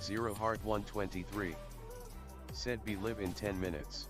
0 Heart 123. Said be live in 10 minutes.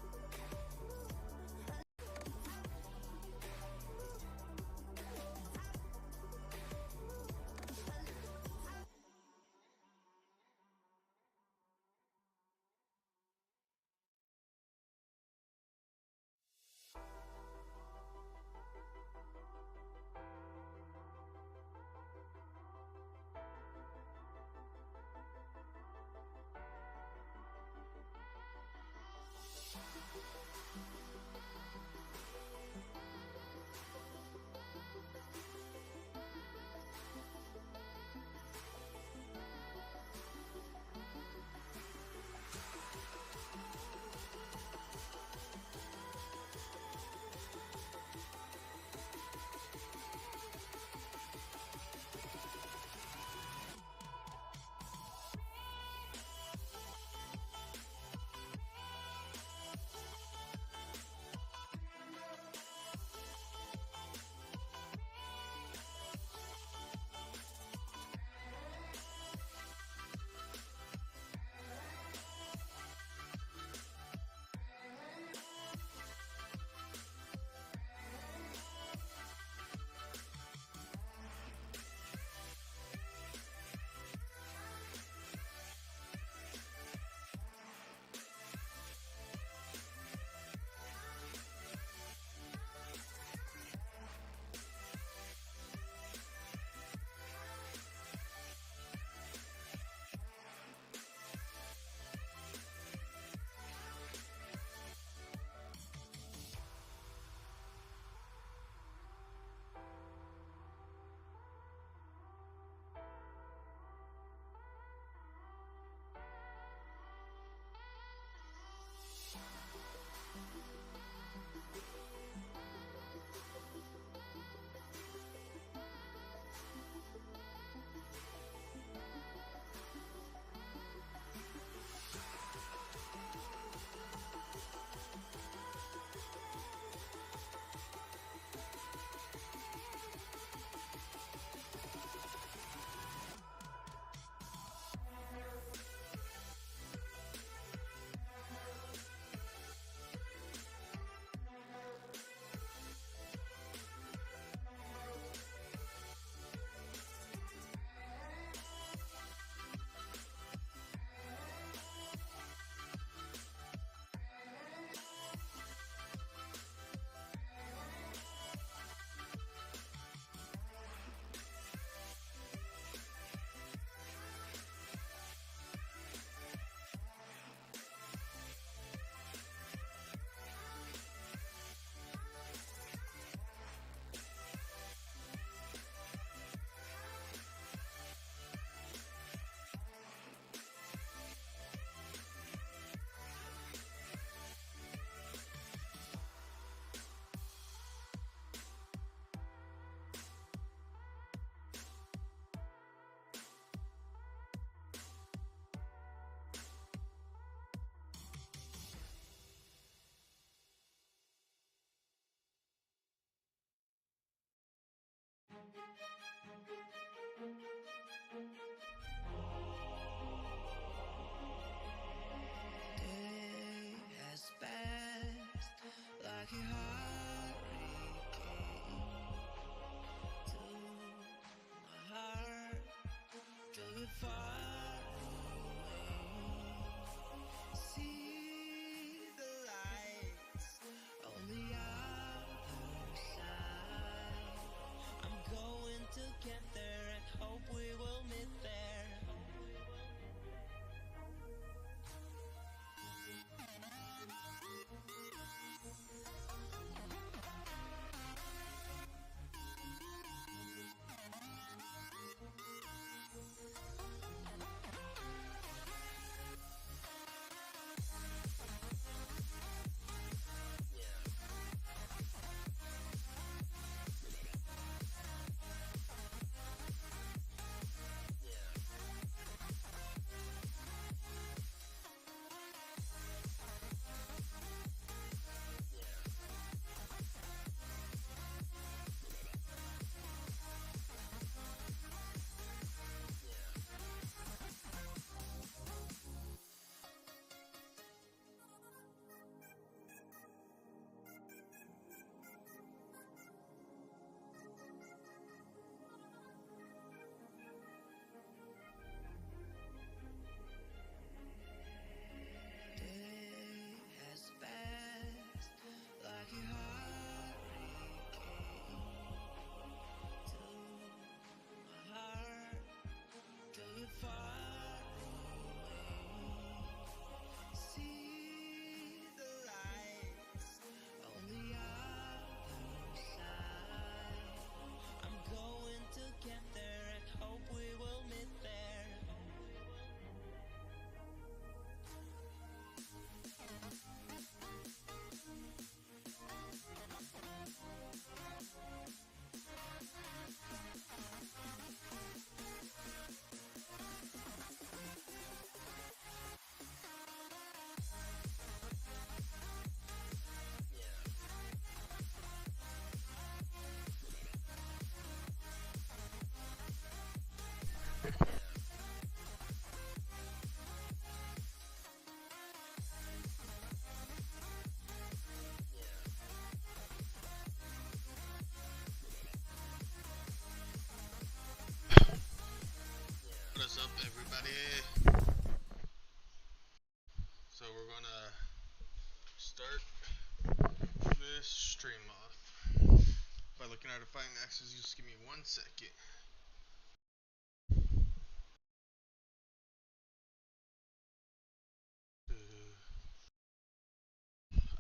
out of finances. Just give me 1 second.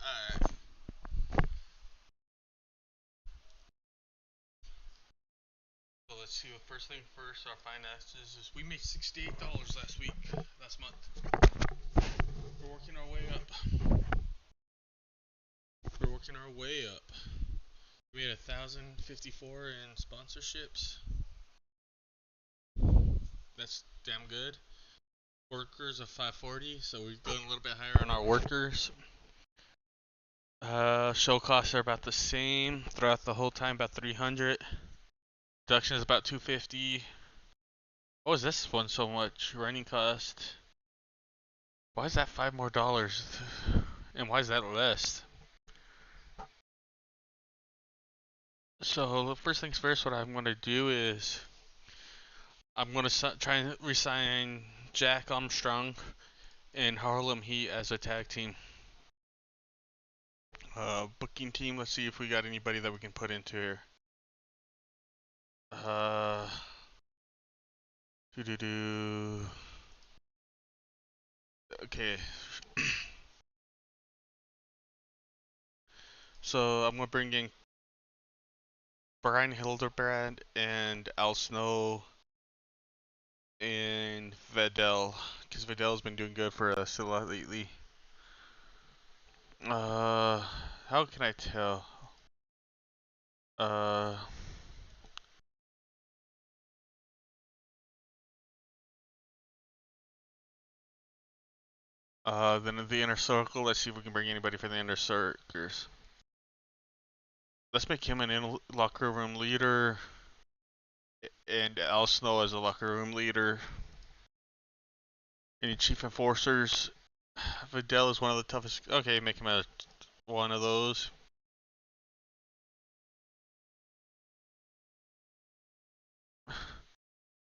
Alright. So let's see. First thing first, our finances is we made $68 last month. We're working our way up. We're working our way up. We made 1,054 in sponsorships. That's damn good. Workers of 540, so we're going a little bit higher on our workers. Show costs are about the same throughout the whole time, about 300. Production is about 250. What is this one so much? Running cost. Why is that $5 more? And why is that less? So first things first, what I'm going to do is I'm going to try and resign Jack Armstrong and Harlem Heat as a tag team. Booking team, let's see if we got anybody that we can put into here. Okay. So I'm gonna bring in Brian Hildebrand and Al Snow and Vidal, because Vidal's been doing good for us a lot lately. How can I tell? Then the inner circle. Let's see if we can bring anybody for the inner circles. Let's make him an locker room leader, and Al Snow as a locker room leader. Any chief enforcers? Vidal is one of the toughest. Okay, make him one of those.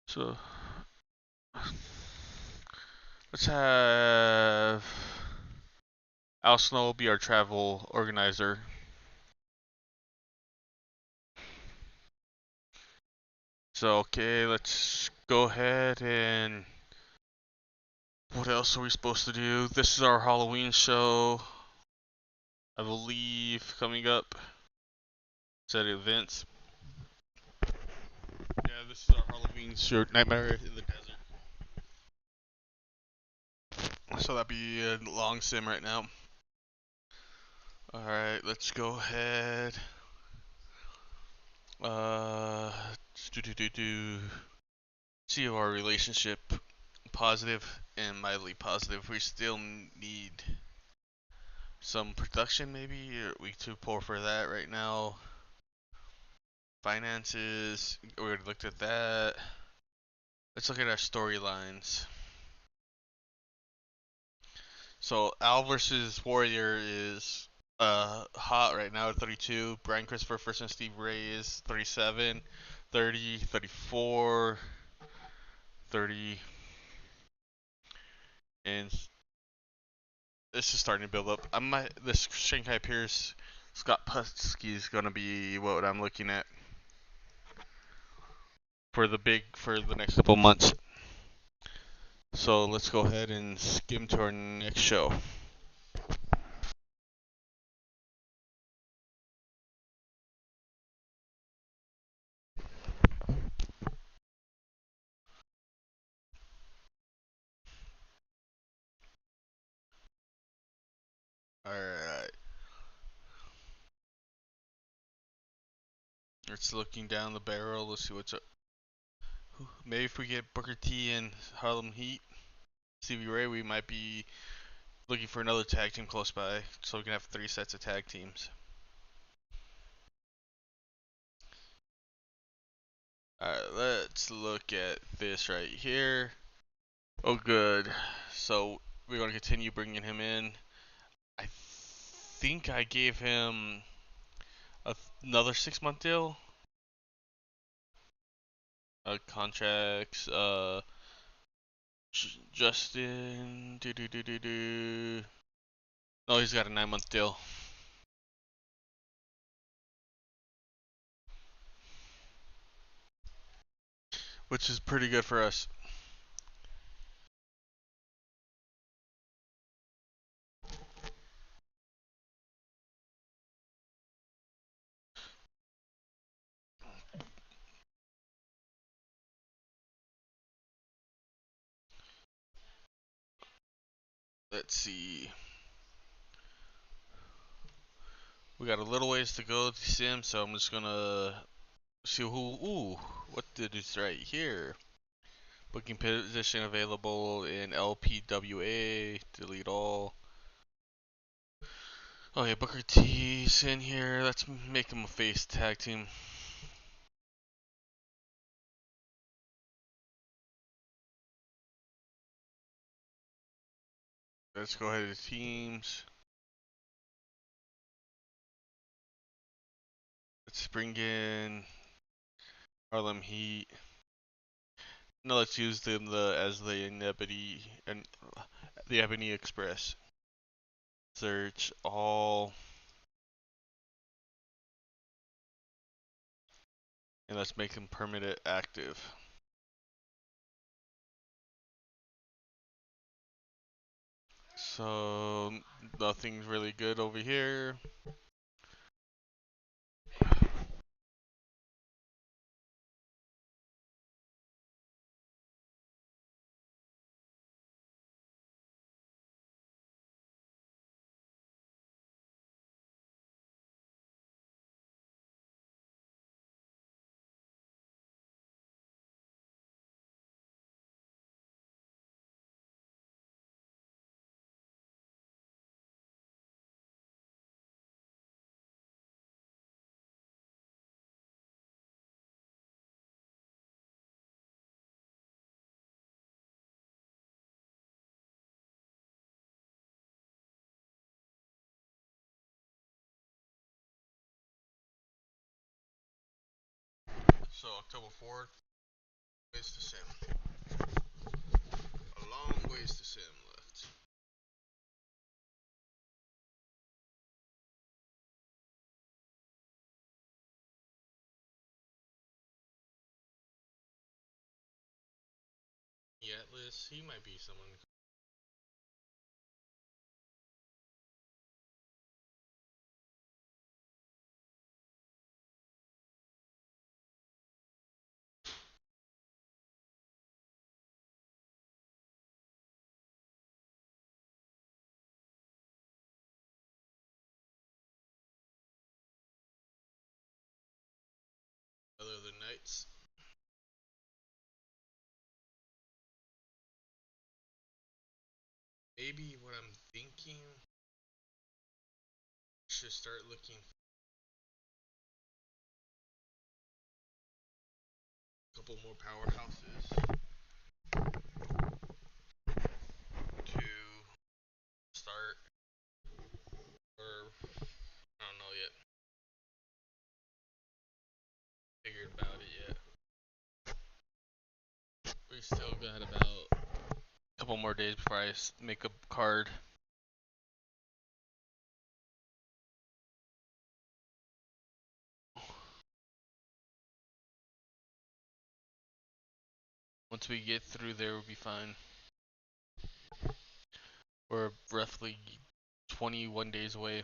So let's have Al Snow be our travel organizer. So okay, let's go ahead and what else are we supposed to do? This is our Halloween show, I believe, coming up. Set events. Yeah, this is our Halloween show, Nightmare in the Desert. So that'd be a long sim right now. Alright, let's go ahead. See our relationship positive and mildly positive. We still need some production, maybe. We too poor for that right now. Finances, we already looked at that. Let's look at our storylines. So Al versus Warrior is hot right now at 32. Brian Christopher versus Steve Ray is 37, 30, 34, 30, and this is starting to build up. This Shanghai Pierce Scott Putski is gonna be what I'm looking at for the next couple months. So let's go ahead and skim to our next show. Alright. It's looking down the barrel. Let's see what's up. Maybe if we get Booker T and Harlem Heat, Stevie Ray, we might be looking for another tag team close by, so we can have 3 sets of tag teams. Alright, let's look at this right here. Oh, good. So we're going to continue bringing him in. I think I gave him another 6-month deal. Contracts. Justin. No, he's got a 9-month deal. which is pretty good for us. Let's see. We got a little ways to go to sim, so I'm just gonna see who. Ooh, what did it right here? Booking position available in LPWA. Delete all. Okay, Booker T's in here. Let's make him a face tag team. Let's go ahead to teams. Let's bring in Harlem Heat. No, let's use them as the Ebony and the Ebony Express. Search all, and let's make them permanent active. So nothing's really good over here. So October 4th, ways to sim. A long ways to sim left. Atlas, he might be someone. Other than Knights. Maybe what I'm thinking, should start looking for a couple more powerhouses to start, or I don't know yet. Figured about it yet. We still got about a couple more days before I make a card. Once we get through there, we'll be fine. We're roughly 21 days away.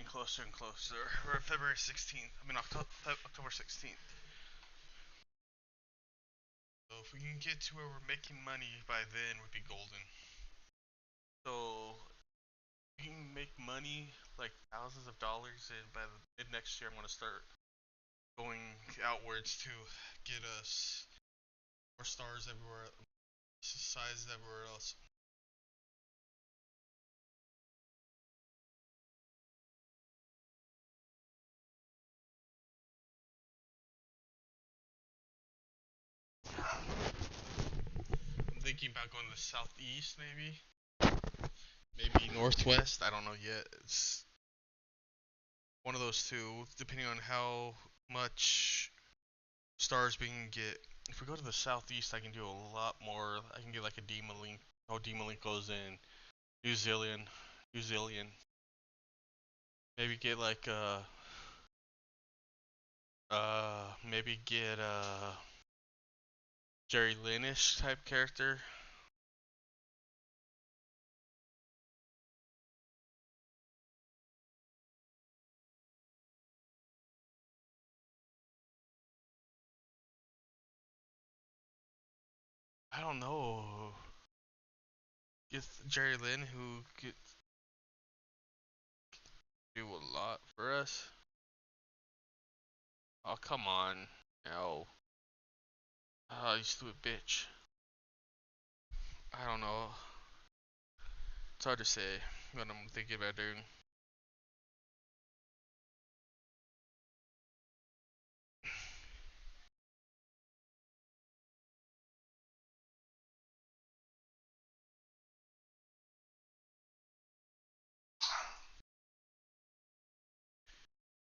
closer and closer. We're February 16th. I mean October 16th. So if we can get to where we're making money by then, would be golden. So we can make money like thousands of dollars, and by the mid next year, I'm gonna start going outwards to get us more stars everywhere, sizes everywhere else. I'm thinking about going to the southeast, maybe northwest. I don't know yet. It's one of those two, depending on how much stars we can get. If we go to the southeast, I can do a lot more. I can get like a Demon Link. Oh, Demon Link goes in New Zealand. New Zealand. Maybe get like maybe get a Jerry Lynnish type character. I don't know. Get Jerry Lynn who could do a lot for us. Oh, come on. No. Oh, you stupid bitch. I don't know. It's hard to say what I'm thinking about doing.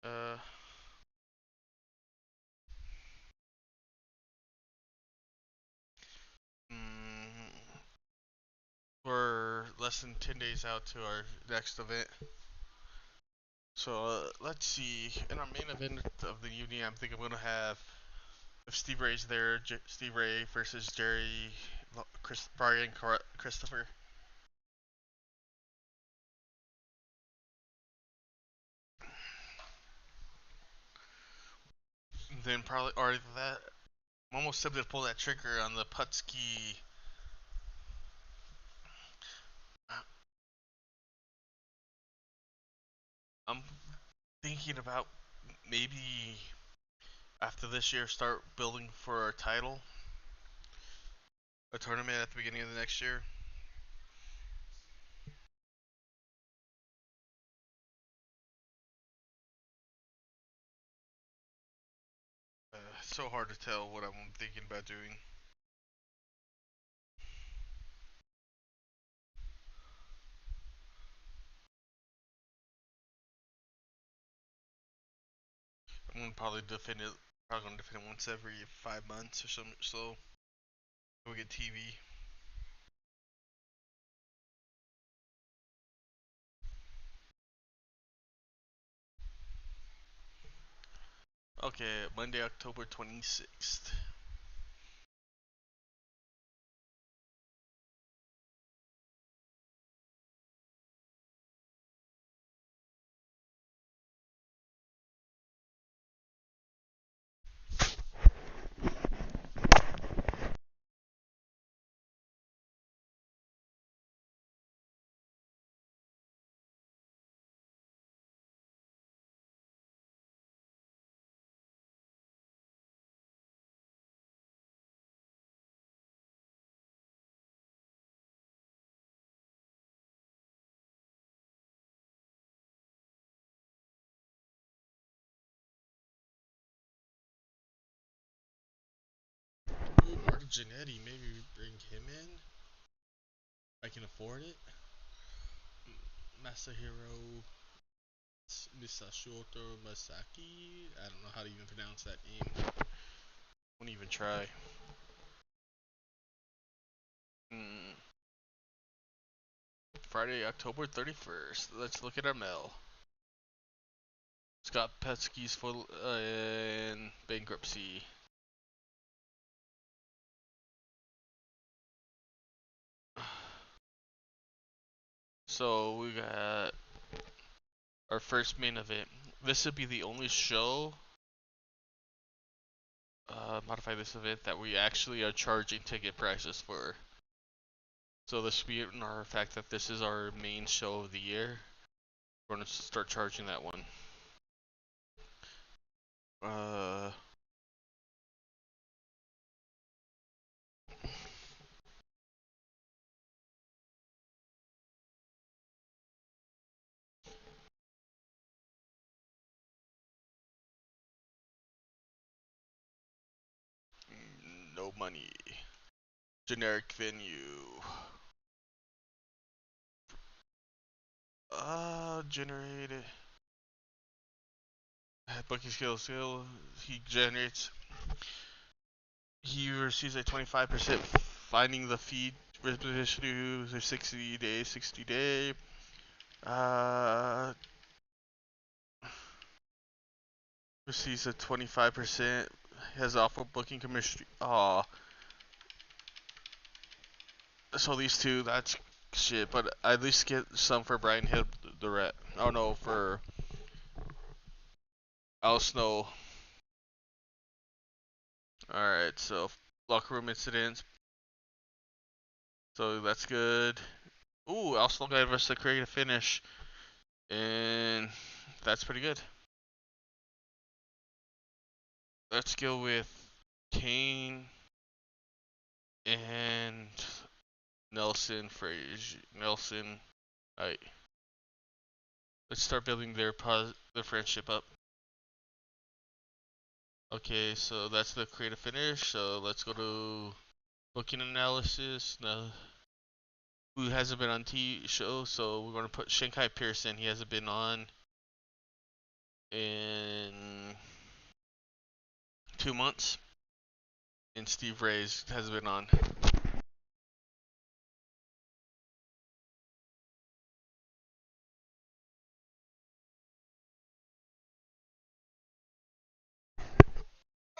Uh, mm, we're less than 10 days out to our next event. So let's see. In our main event of the evening, I think I'm gonna have, if Steve Ray's there, Steve Ray versus Jerry, Brian, Christopher. And then probably, or that, I'm almost tempted to pull that trigger on the Putski. I'm thinking about maybe after this year start building for a title, a tournament at the beginning of the next year. It's so hard to tell what I'm thinking about doing. I'm gonna probably defend it. Probably gonna defend it once every 5 months or something. So we get TV. Okay, Monday, October 26th. Ooh, Mark Jannetty, maybe bring him in. I can afford it. Masahiro Misashoto Masaki. I don't know how to even pronounce that name. Won't even try. Mm. Friday, October 31st. Let's look at our mail. Scott Petsky's full in bankruptcy. So we got our first main event. This would be the only show, modify this event, that we actually are charging ticket prices for. So this would be in our fact that this is our main show of the year. We're going to start charging that one. No money. Generic venue. Generated. Booking skills. He generates. He receives a 25% finding the feed reposition to 60 days. 60 day. Receives a 25%. Has awful booking commission. Aw. So these two, that's shit. But I at least get some for Brian Hill, the ret. Oh no, for Al Snow. Alright, so locker room incidents. So that's good. Ooh, Al Snow gave us a creative finish. And that's pretty good. Let's go with Kane and Nelson Frazier. Nelson. Alright. Let's start building their friendship up. Okay, so that's the creative finish. So let's go to booking analysis. No, who hasn't been on show? So we're going to put Shanghai Pearson. He hasn't been on in 2 months. And Steve Reyes hasn't been on.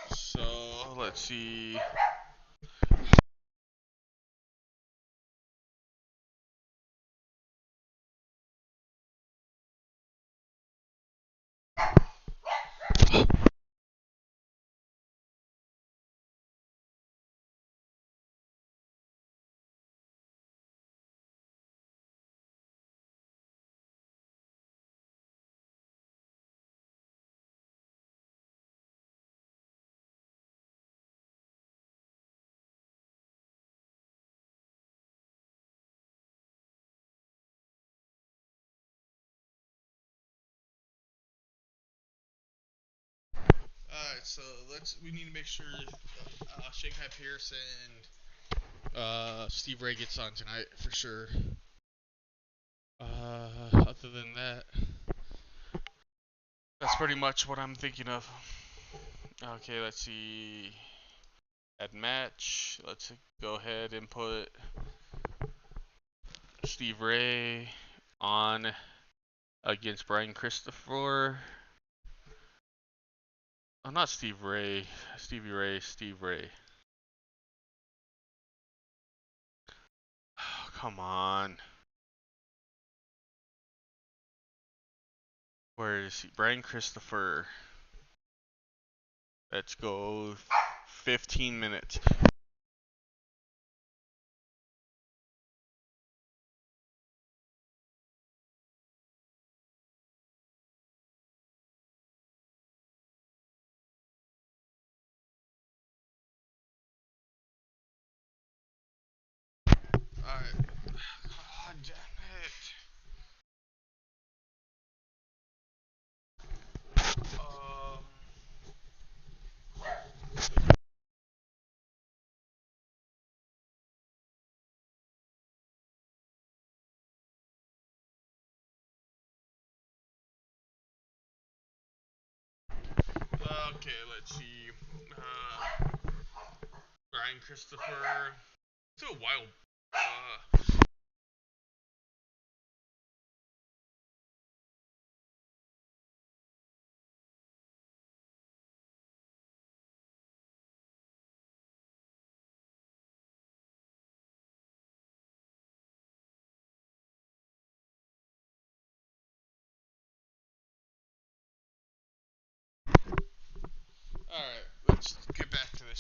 So let's see. Alright, so we need to make sure Shanghai Pierce and Steve Ray gets on tonight for sure. Other than that, that's pretty much what I'm thinking of. Okay, let's see. Add match. Let's go ahead and put Steve Ray on against Brian Christopher. Oh, not Steve Ray. Stevie Ray. Steve Ray. Oh, come on. Where is he? Brian Christopher. Let's go 15 minutes. Alright. God damn it. Okay, let's see. Brian Christopher. It's a while.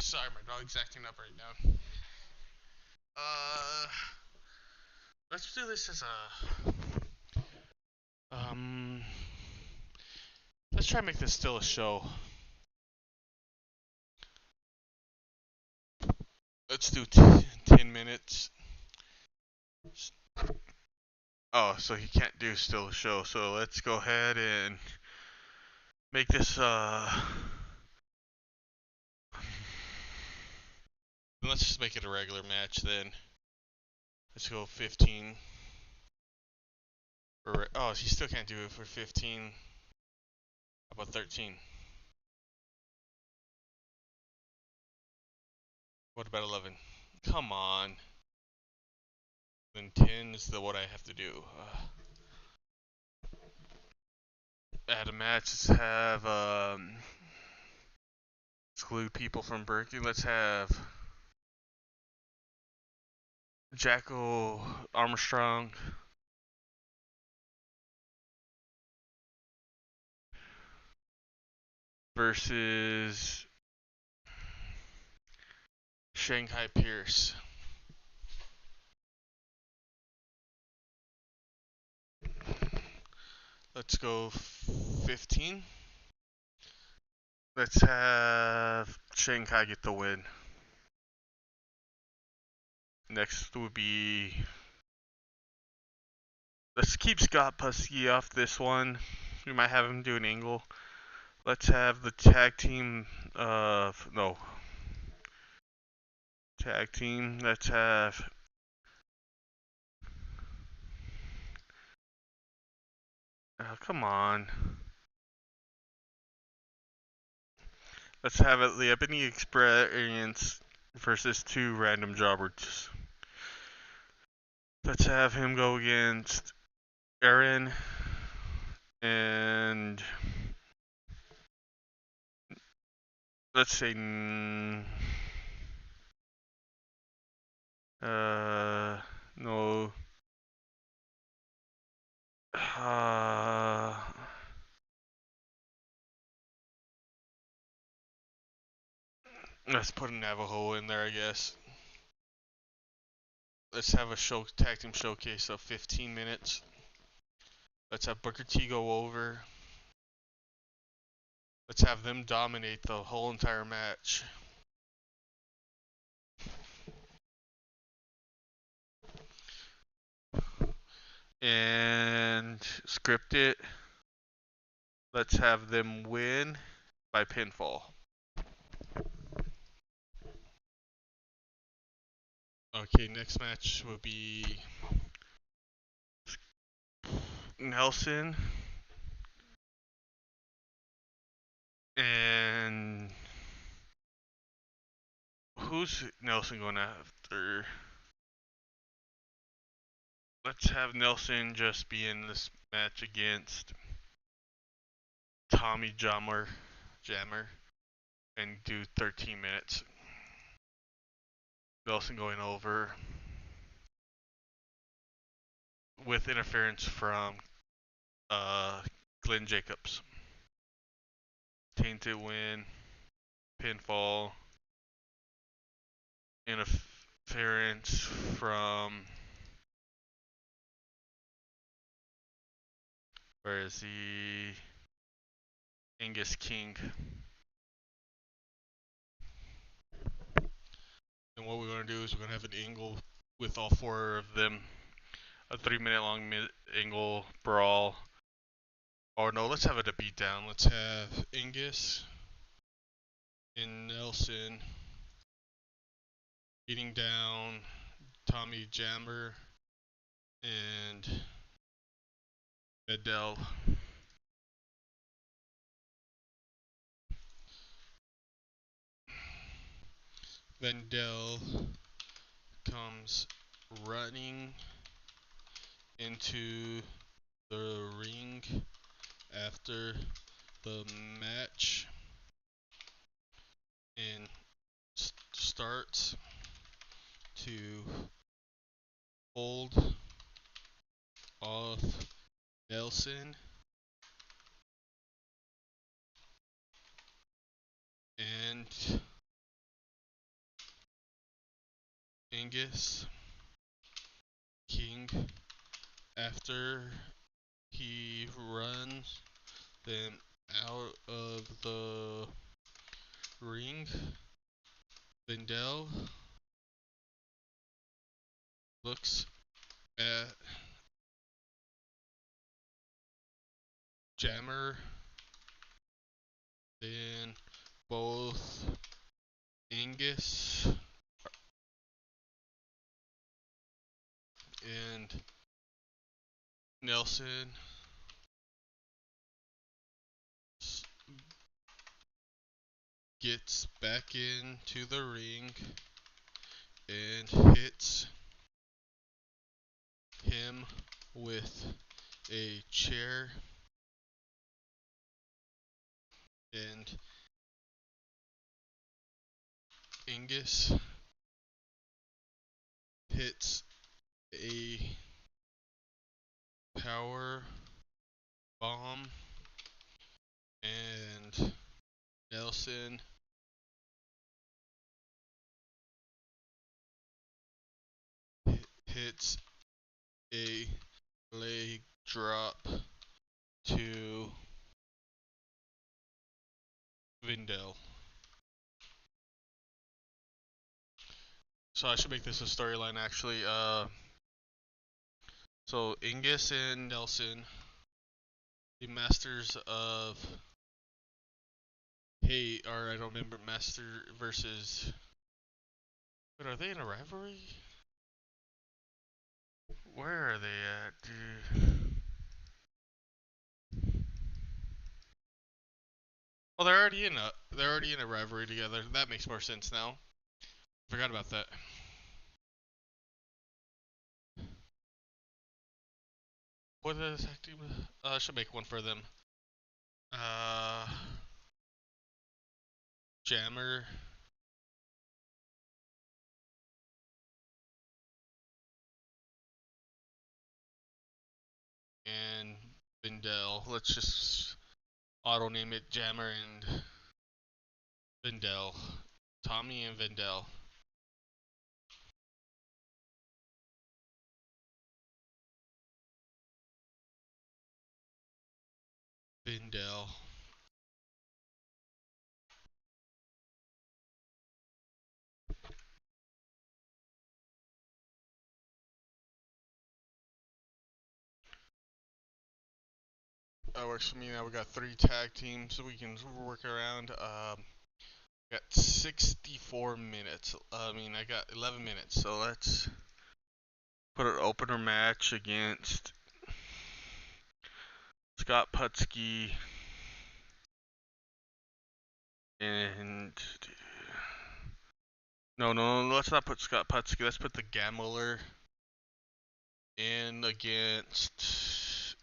Sorry, my dog's acting up right now. Let's do this as a let's try and make this still a show. Let's do 10 minutes. Oh, so he can't do still a show. So let's go ahead and make this let's just make it a regular match then. Let's go 15. Oh, he still can't do it for 15. How about 13? What about 11? Come on. Then 10 is what I have to do. Add a match. Let's have exclude people from Berkeley. Let's have Jacko Armstrong versus Shanghai Pierce. Let's go 15. Let's have Shanghai get the win. Next would be... Let's keep Scott Pusky off this one. We might have him do an angle. Let's have the tag team... no. Tag team. Let's have... come on. Let's have it the Ebony Experience versus 2 random jobbers. Let's have him go against Aaron and let's say no. Let's put a Navajo in there, I guess. Let's have a tag team showcase of 15 minutes. Let's have Booker T go over. Let's have them dominate the whole entire match. And script it. Let's have them win by pinfall. Okay, next match will be Nelson and who's Nelson going after? Let's have Nelson just be in this match against Tommy Jammer and do 13 minutes. Nelson going over with interference from Glenn Jacobs. Tainted win, pinfall, interference from... Where is he? Angus King. And what we're going to do is we're going to have an angle with all 4 of them. A 3-minute long angle brawl. Or no, let's have it a beatdown. Let's have Angus and Nelson beating down Tommy Jammer and Medell. Vendel comes running into the ring after the match and starts to hold off Nelson and Angus King after he runs them out of the ring. Vindel looks at Jammer, then both Angus and Nelson gets back into the ring and hits him with a chair, and Angus hits a power bomb, and Nelson hits a leg drop to Vindel. So I should make this a storyline actually. So Angus and Nelson, the masters of or I don't remember, master versus. But are they in a rivalry? Where are they at, dude? Well, they're already in a rivalry together. That makes more sense now. Forgot about that. What is that team? I should make one for them. Jammer. And Vindel. Let's just auto name it Jammer and Vindel. Tommy and Vindel. Vindel. That works for me. Now we got 3 tag teams we can work around. Got 64 minutes. I got 11 minutes. So let's put an opener match against Scott Putski and no, let's not put Scott Putski. Let's put the Gambler in against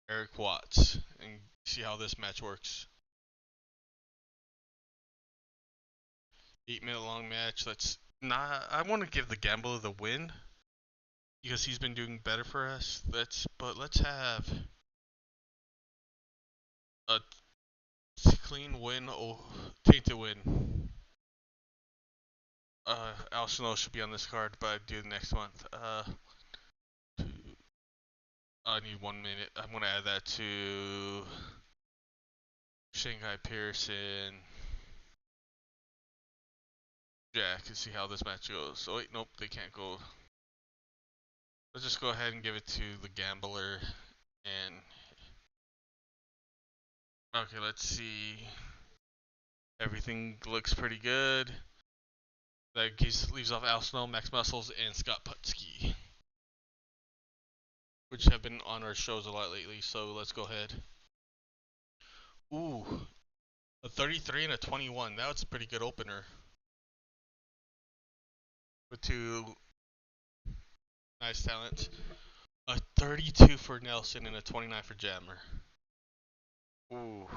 Eric Watts and see how this match works. 8-minute long match. I want to give the Gambler the win because he's been doing better for us. Let's have a clean win or tainted win. Al Snow should be on this card, but I do the next month. I need 1 minute. I'm gonna add that to Shanghai Pearson. Yeah, I can see how this match goes. Oh wait, nope, they can't go. Let's just go ahead and give it to the Gambler. And okay, let's see. Everything looks pretty good. That leaves off Al Snow, Max Muscles, and Scott Putski, which have been on our shows a lot lately. So let's go ahead. Ooh, a 33 and a 21. That was a pretty good opener. With 2 nice talents. A 32 for Nelson and a 29 for Jammer. Ooh.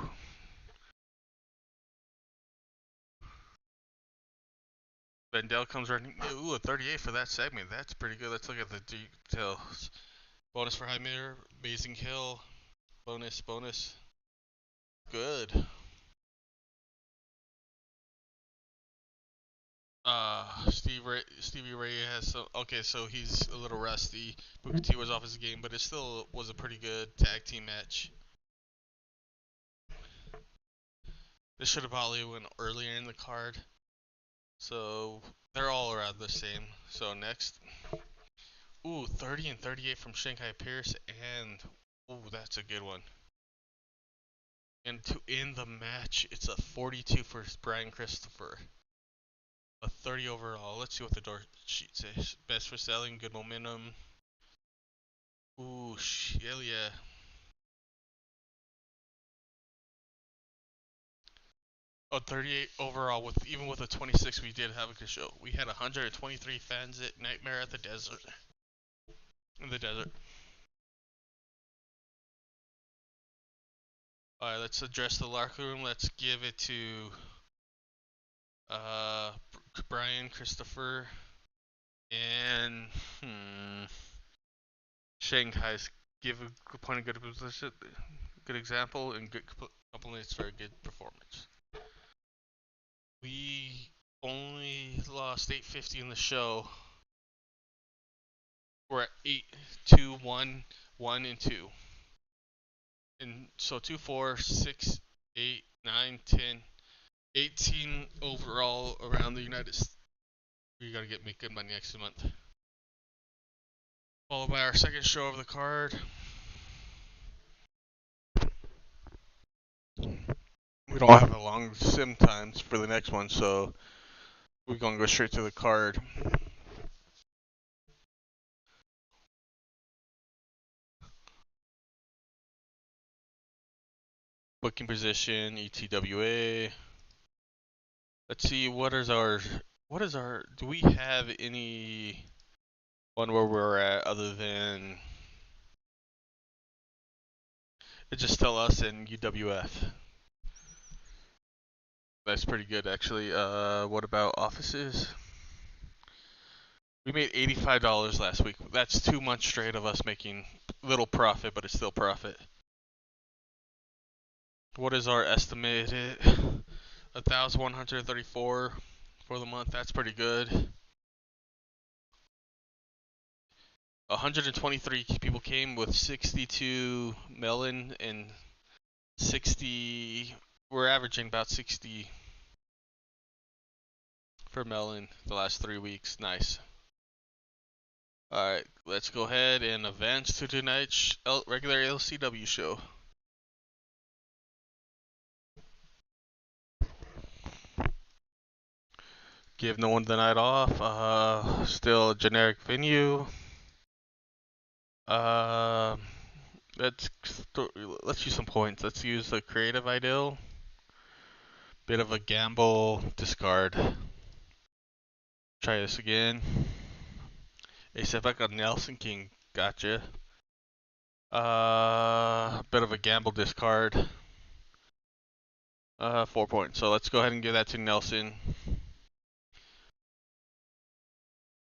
Vendel comes running. Ooh, a 38 for that segment. That's pretty good. Let's look at the details. Bonus for High Mirror. Amazing Kill. Bonus. Good. Stevie Ray has some. Okay, so he's a little rusty. Booker T was off his game, but it still was a pretty good tag team match. This should have probably went earlier in the card. So they're all around the same. So next, ooh, 30 and 38 from Shanghai Pierce, and ooh, that's a good one. And to end the match, it's a 42 for Brian Christopher. A 30 overall. Let's see what the door sheet says. Best for selling, good momentum. Ooh, hell yeah. Oh, 38 overall. Even with a 26, we did have a good show. We had 123 fans at Nightmare at the Desert. In the desert. Alright, let's address the locker room. Let's give it to Brian Christopher and Shanghai's give a point of good position, good example, and good compliments for a good performance. We only lost 850 in the show. We're at 8, 2, 1, 1, and 2. And so 2, 4, 6, 8, 9, 10, 18 overall around the United States. We gotta make good money next month. Followed by our second show of the card. We don't have a long sim times for the next one, so we're gonna go straight to the card. Booking position, ETWA. Let's see, do we have any one where we're at other than it just tell us in UWF? That's pretty good actually. What about offices? We made $85 last week. That's 2 months straight of us making little profit, but it's still profit. What is our estimated? 1,134 for the month. That's pretty good. 123 people came with 62 melon and 60. We're averaging about 60 for melon the last 3 weeks. Nice. Alright, let's go ahead and advance to tonight's regular LCW show. Give no one the night off. Still a generic venue. Let's use some points. Let's use the creative ideal. Bit of a gamble. Discard. Try this again. Except I got Nelson King. Gotcha. Bit of a gamble. Discard. 4 points. So let's go ahead and give that to Nelson.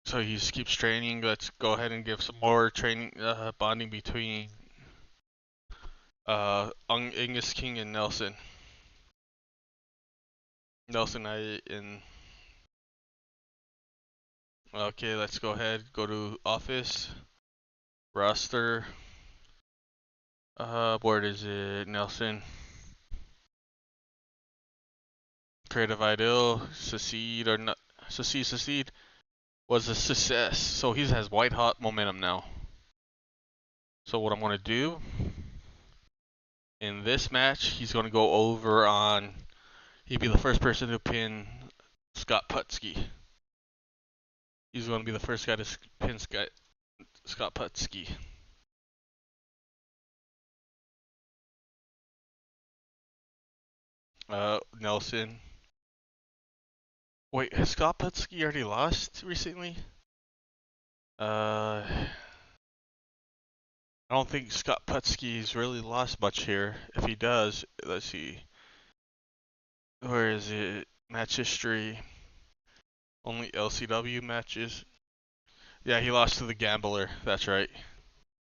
So he just keeps training. Let's go ahead and give some more training, bonding between Angus King and Nelson. Nelson, okay, let's go ahead. Go to office, roster. Where is it? Nelson. Creative ideal, succeed or not? Succeed was a success. So he has white hot momentum now. So what I'm gonna do in this match, he's gonna go over on. He'd be the first person to pin Scott Putski. He's gonna be the first guy to pin Scott Putski. Nelson. Wait, has Scott Putski already lost recently? I don't think Scott Putski's really lost much here. If he does, let's see. Where is it? Match history. Only LCW matches. Yeah, he lost to the Gambler. That's right.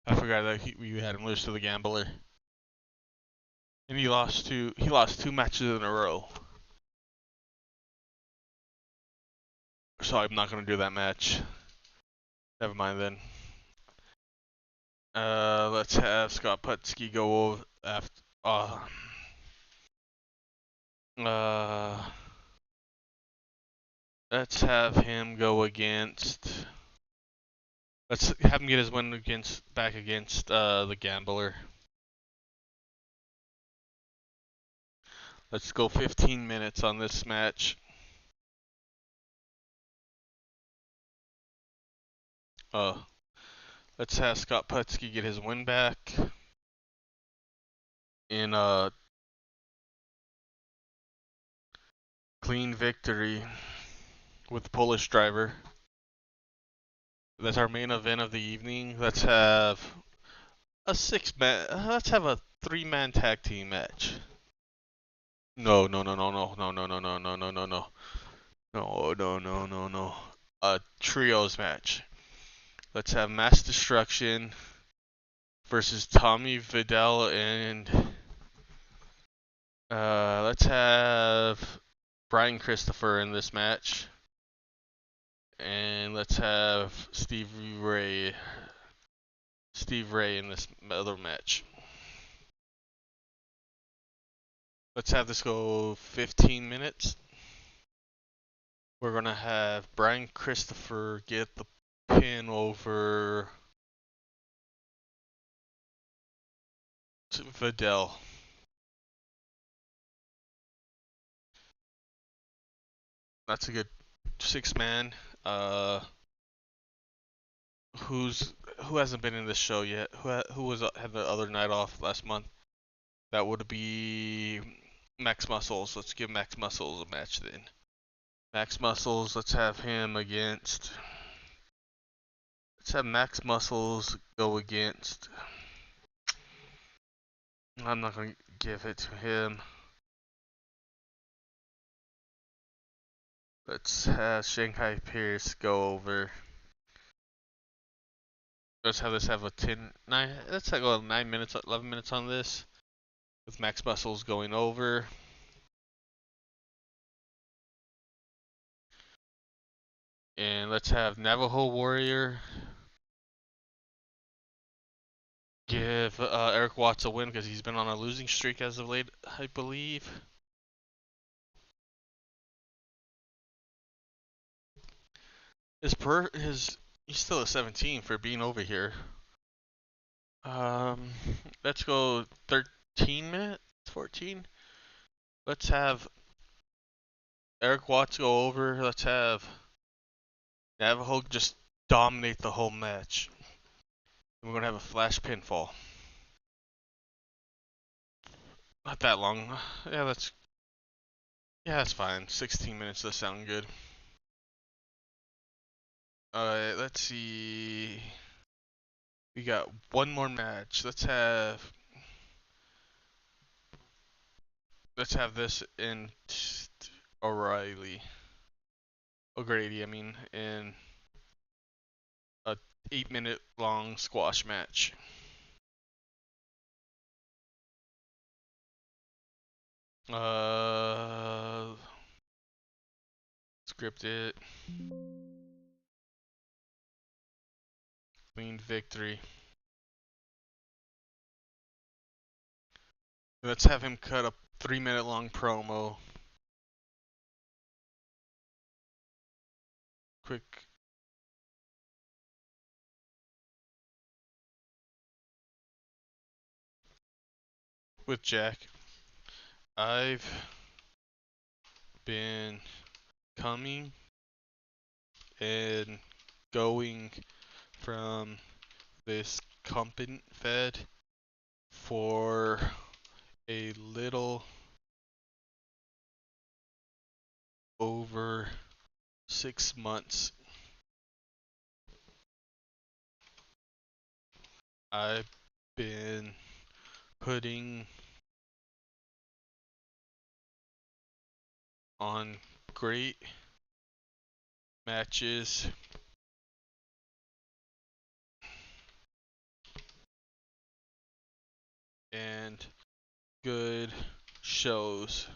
I forgot that we had him lose to the Gambler. And he lost 2 matches in a row. So I'm not gonna do that match. Never mind then. Let's have Scott Putski go over after. Let's have him go against. Let's have him get his win back against the Gambler. Let's go 15 minutes on this match. Let's have Scott Putski get his win back in a clean victory with the Polish driver. That's our main event of the evening. Let's have a 3-man tag team match. No. No. A trios match. Let's have Mass Destruction versus Tommy Vidal and let's have Brian Christopher in this match. And let's have Steve Ray in this other match. Let's have this go 15 minutes. We're going to have Brian Christopher get the pin over to Vidal. That's a good 6-man. Who hasn't been in this show yet? Who had the other night off last month? That would be Max Muscles. Let's give Max Muscles a match then. Max Muscles, let's have him against. Let's have Max Muscles go against. I'm not going to give it to him. Let's have Shanghai Pierce go over. Let's have this have a 9. Let's go 9 minutes, 11 minutes on this, with Max Muscles going over. And let's have Navajo Warrior give Eric Watts a win because he's been on a losing streak as of late, I believe. He's still a 17 for being over here. Let's go 13 minutes, 14. Let's have Eric Watts go over. Let's have Navajo just dominate the whole match. And we're gonna have a flash pinfall. Not that long. Yeah, that's fine. 16 minutes does sound good. Alright, let's see. We got one more match. Let's have this in O'Grady, I mean, in a 8-minute long squash match. Script it. Clean victory. Let's have him cut a 3-minute long promo. Quick. With Jack. I've been coming and going from this company fed for a little over 6 months. I've been putting on great matches and good shows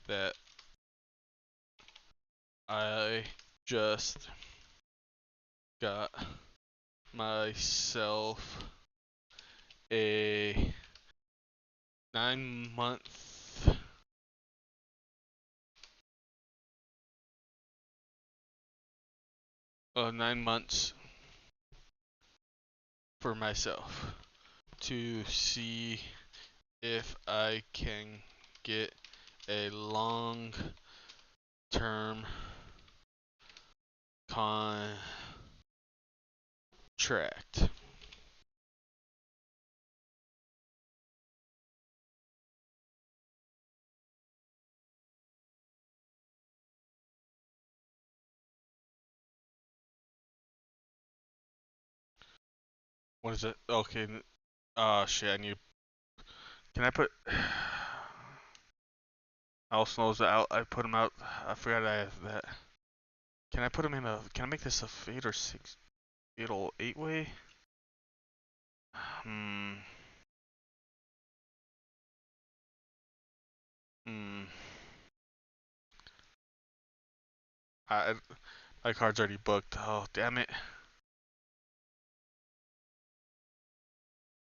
that I just got myself a 9-month 9 months for myself to see if I can get a long-term contract. What is it? Okay. Oh shit, I need. Can I put. Al Snow's out. I put him out. I forgot I have that. Can I put him in a. Can I make this a fatal or 6 fatal 8-way? Hmm. Hmm. I, my card's already booked. Oh, damn it.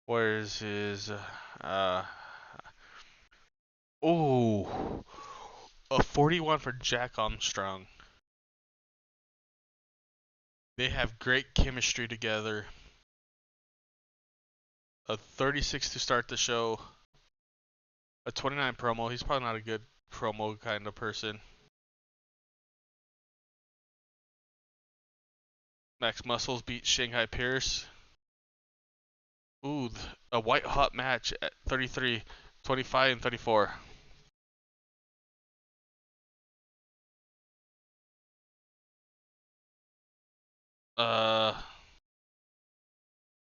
Where's his. Oh. A 41 for Jack Armstrong. They have great chemistry together. A 36 to start the show. A 29 promo. He's probably not a good promo kind of person. Max Muscles beat Shanghai Pierce. Ooh, a white hot match at 33, 25, and 34.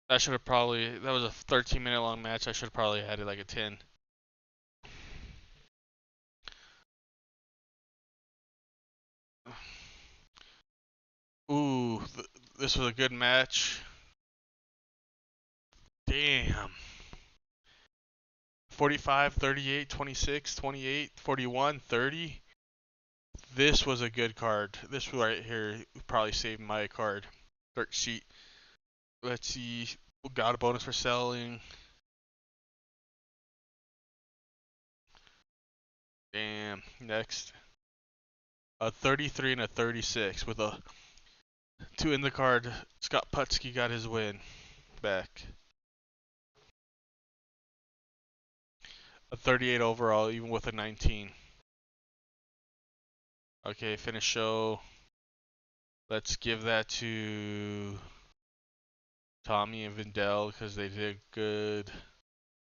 That should have probably, that was a 13-minute long match. I should have probably had it like a 10. Ooh, this was a good match. Damn. 45, 38, 26, 28, 41, 30. This was a good card. This right here probably saved my card. Dirt sheet. Let's see. Got a bonus for selling. Damn. Next. A 33 and a 36 with a 2 in the card. Scott Putski got his win back. A 38 overall, even with a 19. Okay, finish show. Let's give that to Tommy and Vindel because they did a good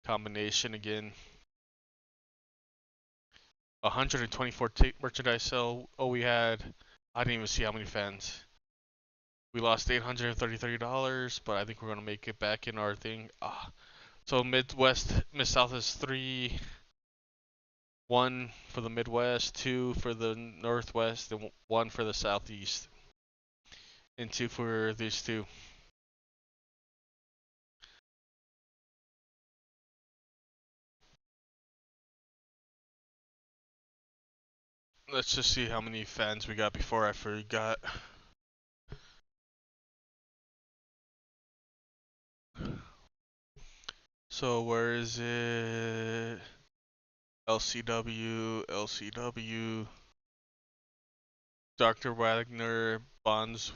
combination again. 124 merchandise sale. Oh, we had. I didn't even see how many fans. We lost $833, but I think we're gonna make it back in our thing. So Midwest, Mid South is 3. 1 for the Midwest, 2 for the Northwest, and 1 for the Southeast, and 2 for these two. Let's just see how many fans we got before I forgot. So where is it? LCW, Dr. Wagner, Bonds.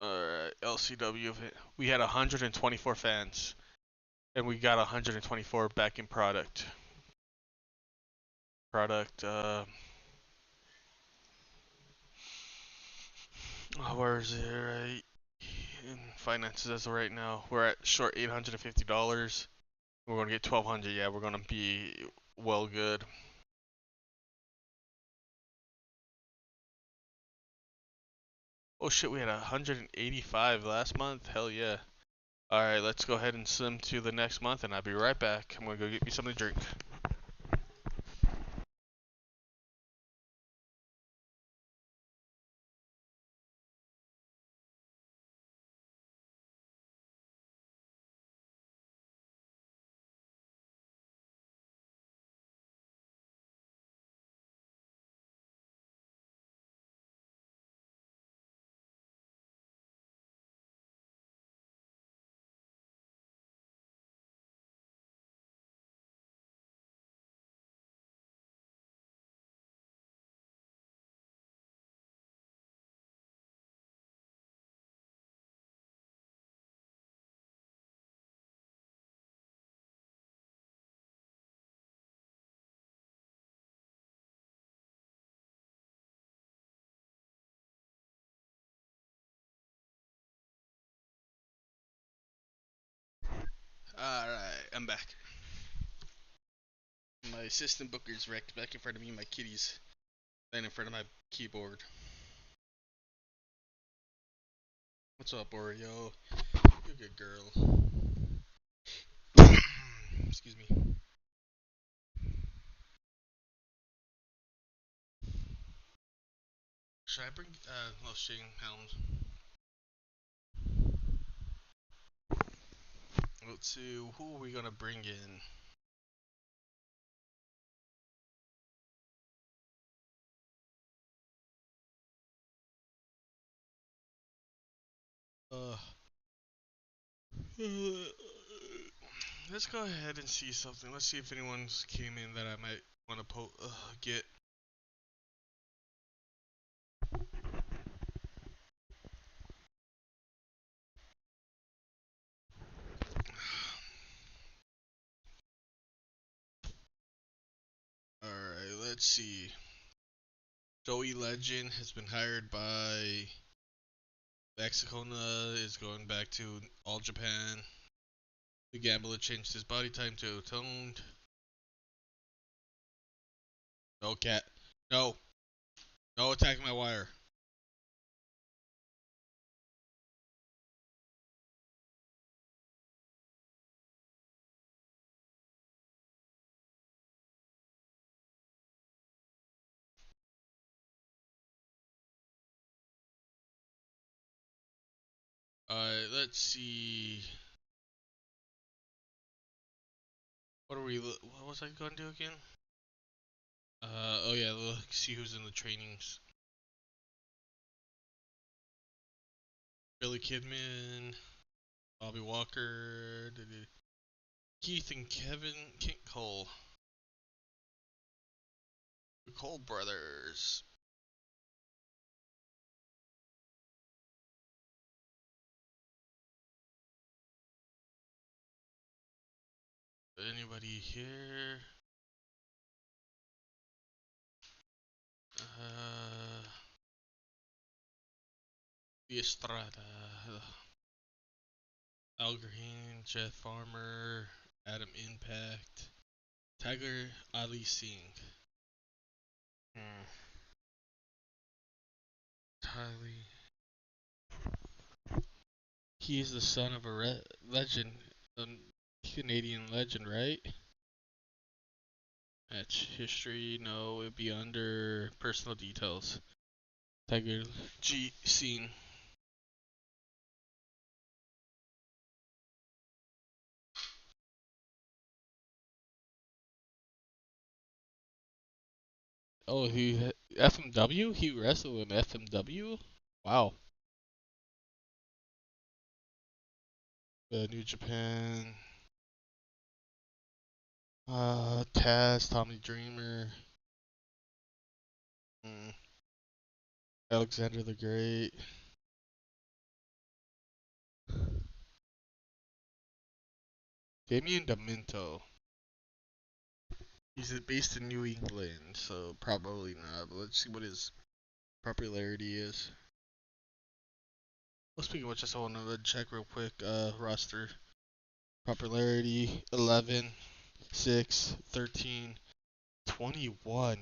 Alright, LCW. We had 124 fans, and we got 124 back in product. Where is it right? In finances as of right now, we're at short $850. We're gonna get 1,200. Yeah, we're gonna be well good. Oh shit, we had 185 last month. Hell yeah. All right, let's go ahead and swim to the next month, and I'll be right back. I'm gonna go get me something to drink. Alright, I'm back. My assistant Booker's wrecked back in front of me. My kitty's laying in front of my keyboard. What's up, Oreo? You're a good girl. Excuse me. Should I bring Shane Helms? Let's see, who are we gonna bring in? Uh, let's go ahead and see something. Let's see if anyone's came in that I might want to get. Alright, let's see. Joey Legend has been hired by Mexicona, is going back to All Japan. The Gambler changed his body type to toned. No, cat. No. No attacking my wire. Alright, let's see. What was I going to do again? Oh yeah, look, see who's in the trainings. Billy Kidman, Bobby Walker, Keith and Kevin Cole. The Cole brothers. Anybody here? The Estrada. Al Green, Jeff Farmer, Adam Impact, Tiger Ali Singh. Tylee. He is the son of a legend, a Canadian legend, right? Match history, no, it'd be under personal details. Tiger G scene. Oh, he FMW? He wrestled in FMW? Wow. New Japan. Taz, Tommy Dreamer. Alexander the Great. Damien Demento. He's based in New England, so probably not. But let's see what his popularity is. Well, speaking of which, I want to check real quick. Roster popularity 11, 6, 13, 21.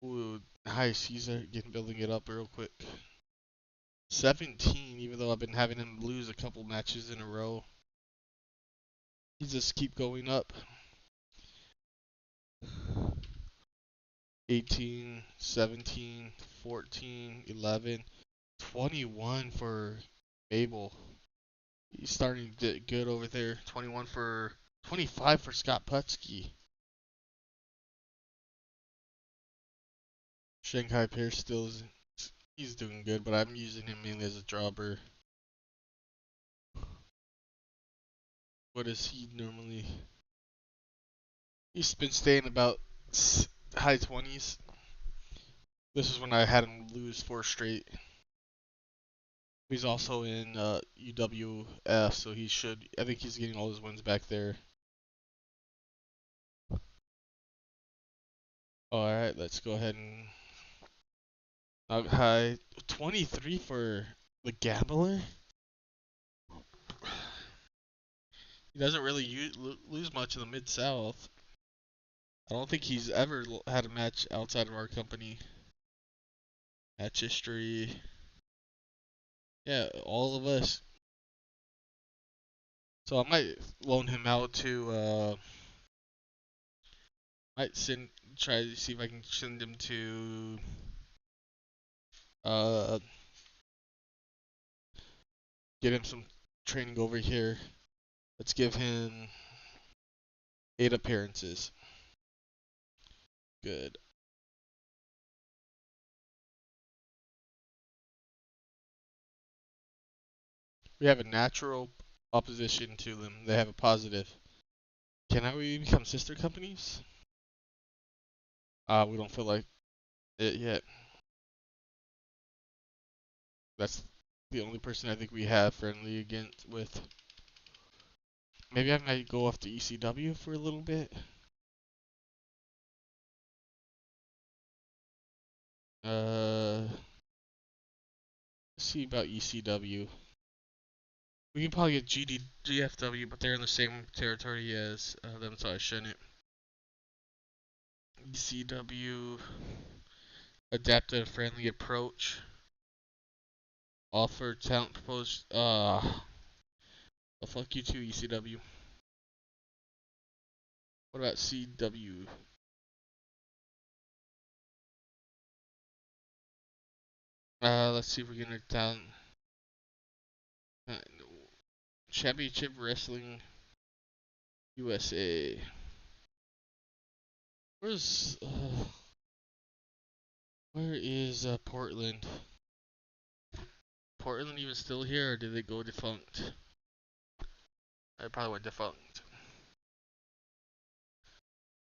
Ooh, nice. He's getting building it up real quick. 17, even though I've been having him lose a couple matches in a row. He just keep going up. 18, 17, 14, 11, 21 for Mabel. He's starting to get good over there. 25 for Scott Putski. Shanghai Pierce he's doing good, but I'm using him mainly as a jobber. What is he normally? He's been staying about high 20s. This is when I had him lose 4 straight. He's also in UWF, so I think he's getting all his wins back there. Alright, let's go ahead and high 23 for the Gambler. He doesn't really lose much in the Mid-South. I don't think he's ever had a match outside of our company. Match history. Yeah, all of us. So I might loan him out to, might try to see if I can send him to, uh, get him some training over here. Let's give him 8 appearances. Good. We have a natural opposition to them. They have a positive. Can we become sister companies? We don't feel like it yet. That's the only person I think we have friendly against with. Maybe I might go off to ECW for a little bit. Let's see about ECW. We can probably get GFW, but they're in the same territory as them, so I shouldn't. ECW, adapt a friendly approach. Offer talent proposed. Well, fuck you too, ECW. What about CW? Let's see if we can get talent. Championship Wrestling USA. Where is Portland? Portland even still here, or did they go defunct? I probably went defunct.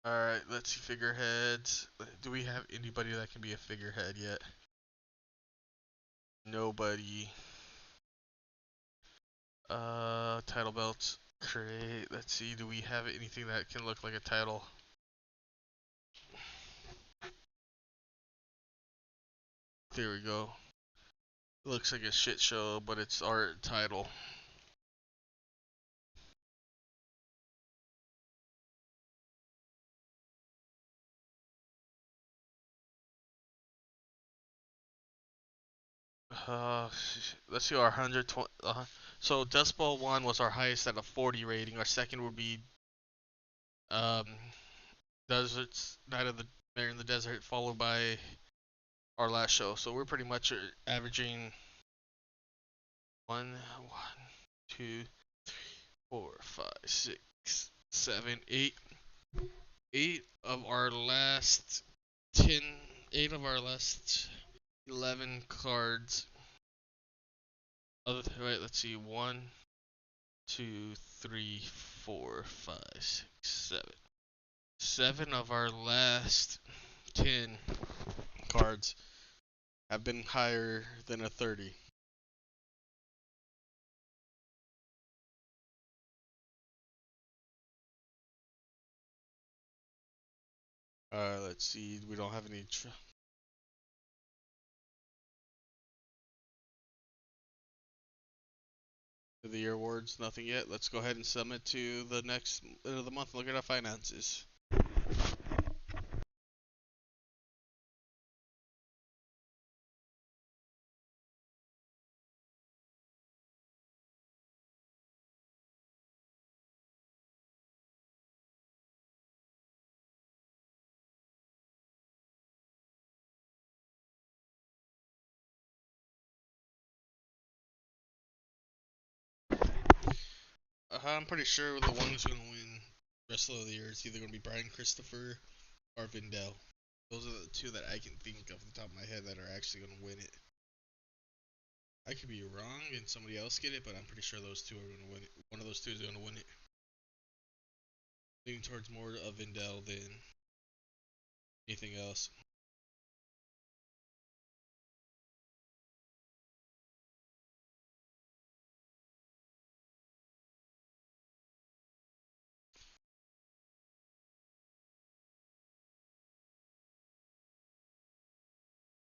Alright, let's see figureheads. Do we have anybody that can be a figurehead yet? Nobody. Title belts. Create. Let's see, do we have anything that can look like a title? There we go. It looks like a shit show, but it's our title. Let's see our 120. So Dust Bowl 1 was our highest at a 40 rating. Our second would be Deserts Night of the Mare in the Desert, followed by our last show. So we're pretty much averaging 1, 2, 4, 5, 6, 7, 8. 8 of our last 10. 8 of our last 11 cards. Right, let's see. 1, 2, 3, 4, 5, 6, 7. 7 of our last 10 cards have been higher than a 30. Let's see. We don't have any. The year awards, nothing yet. Let's go ahead and submit to the next end of the month. Look at our finances. I'm pretty sure the one who's going to win Wrestler of the Year is either going to be Brian Christopher or Vindel. Those are the two that I can think of the top of my head that are actually going to win it. I could be wrong and somebody else get it, but I'm pretty sure those two are going to win it. One of those two is going to win it. Leaning towards more of Vindel than anything else.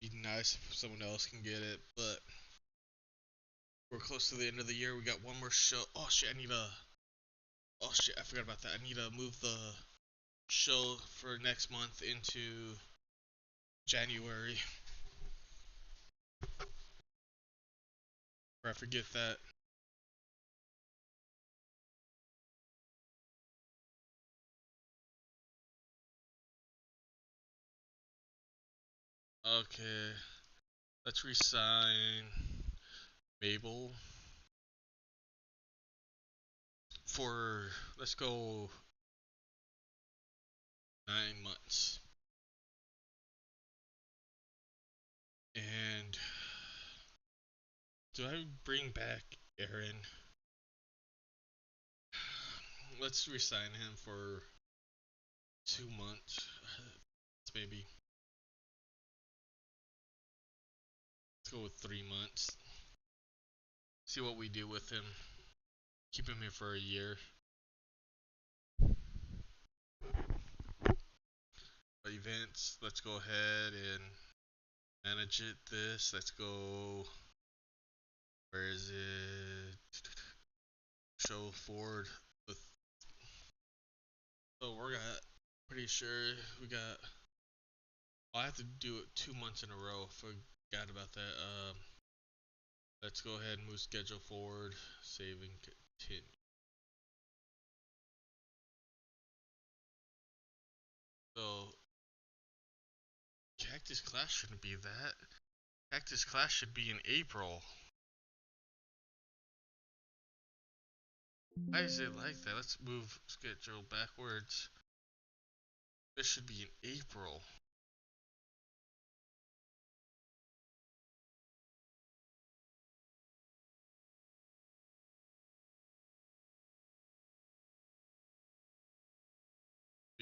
Be nice if someone else can get it, but we're close to the end of the year. We got one more show. Oh shit! I need a Oh shit, I forgot about that. I need to move the show for next month into January. Or I forget that. Okay, let's resign Mabel for, let's go 9 months. And do I bring back Aaron? Let's resign him for 2 months. Maybe. Let's go with 3 months. See what we do with him. Keep him here for a year. Events, let's go ahead and manage it. Let's go. Where is it? Show forward with. So we're got. Pretty sure we got. I have to do it 2 months in a row. Forgot about that. Let's go ahead and move schedule forward. Save and continue. So Cactus Clash shouldn't be that. Cactus Clash should be in April. Why is it like that? Let's move schedule backwards. This should be in April.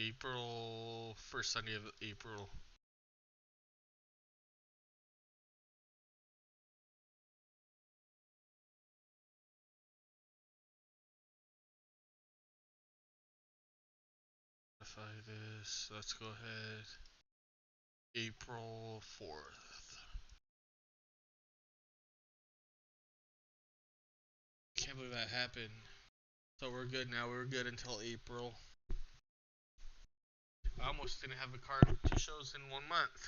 April, first Sunday of April. Modify this. Let's go ahead. April 4th. Can't believe that happened. So we're good now. We're good until April. I almost didn't have a card with 2 shows in 1 month.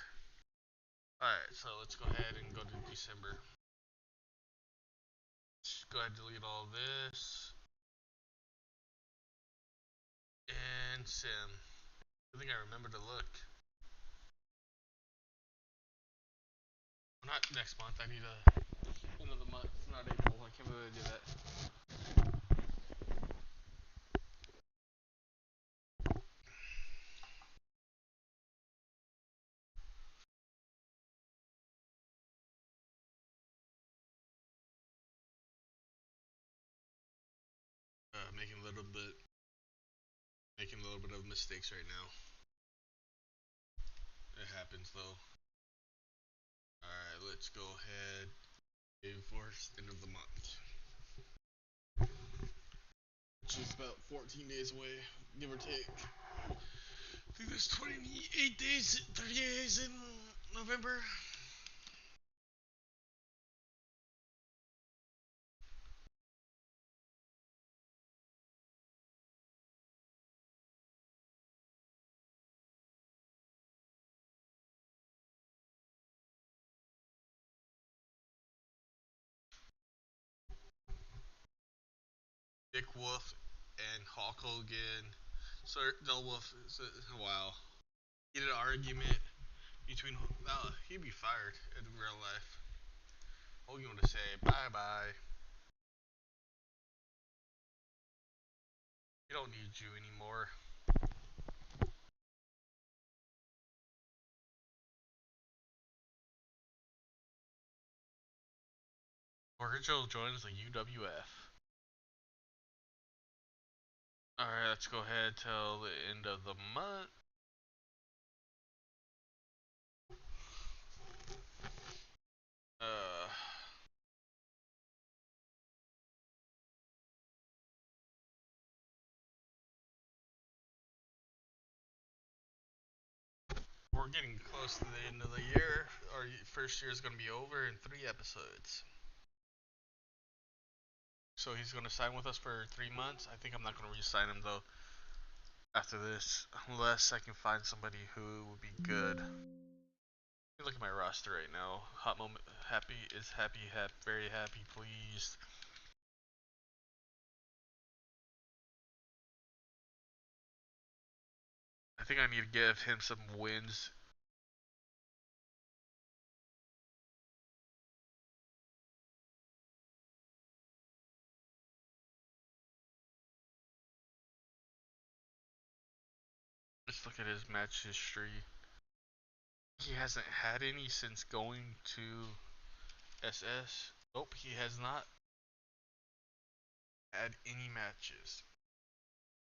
Alright, so let's go ahead and go to December. Just go ahead and delete all this. And sim. I think I remember to look. Not next month, I need another month, not April. I can't believe I did that. Making a little bit of mistakes right now. It happens though. Alright, let's go ahead. First end of the month. Which is about 14 days away, give or take. I think there's 28 days, 30 days in November. Dick Wolf and Hulk Hogan. Sir Del Wolf, wow. He had an argument between. He'd be fired in real life. Hogan would say bye bye. We don't need you anymore. Virgil joins the UWF. Alright, let's go ahead till the end of the month. We're getting close to the end of the year. Our first year is going to be over in 3 episodes. So he's gonna sign with us for 3 months. I think I'm not gonna re-sign him though after this, unless I can find somebody who would be good. Let me look at my roster right now. Hot moment. Happy is happy. Very happy. Pleased. I think I need to give him some wins. Let's look at his match history. He hasn't had any since going to SS. Nope, he has not had any matches.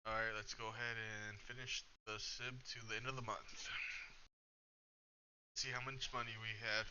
Alright, let's go ahead and finish the SIB to the end of the month. See how much money we had.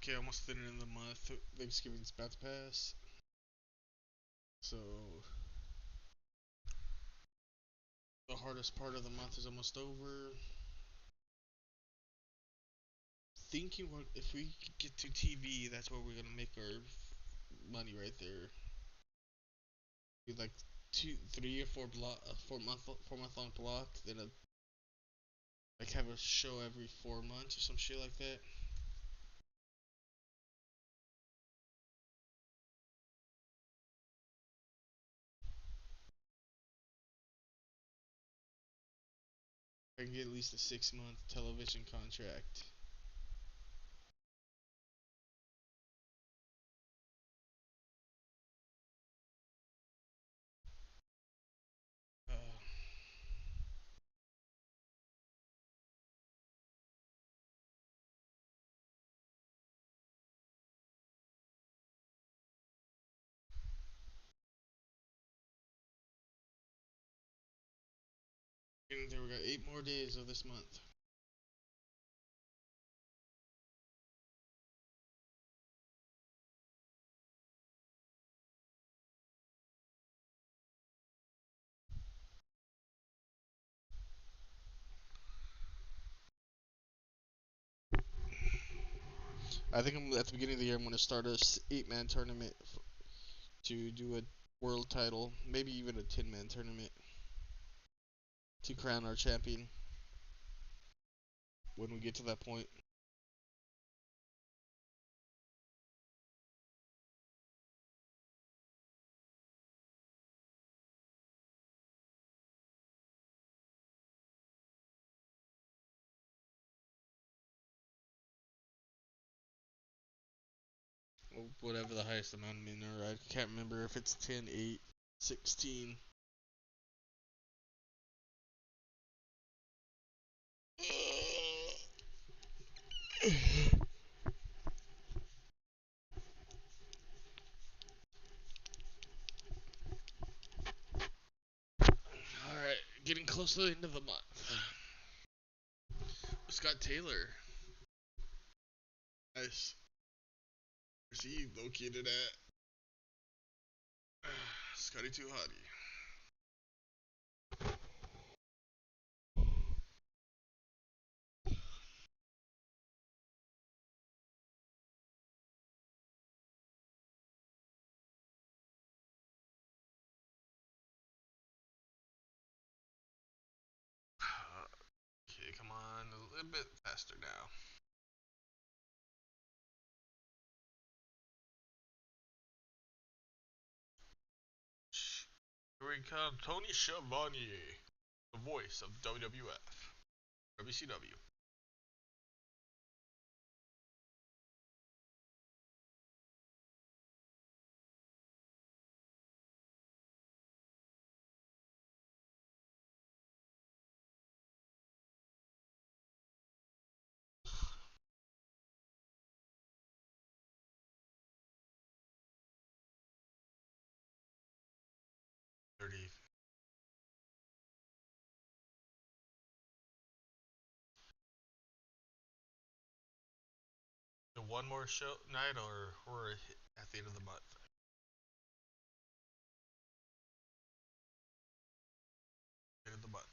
Okay, almost the end of the month. Thanksgiving's about to pass. So, the hardest part of the month is almost over. Thinking what if we get to TV, that's where we're gonna make our money right there. Do like 4 month long block, then like have a show every 4 months or some shit like that. I can get at least a 6 month television contract. Uh, and there we got 8 more days of this month. I think at the beginning of the year I'm going to start a 8-man tournament to do a world title, maybe even a 10-man tournament to crown our champion when we get to that point. Whatever the highest amount of men are. I can't remember if it's 10, 8, 16. Alright, getting close to the end of the month. Scott Taylor. Nice. Where's he located at? Scotty Too Hottie. going a little bit faster now. Here we come, Tony Schiavone, the voice of WWF, WCW. One more show night, or we're at the end of the month? End of the month.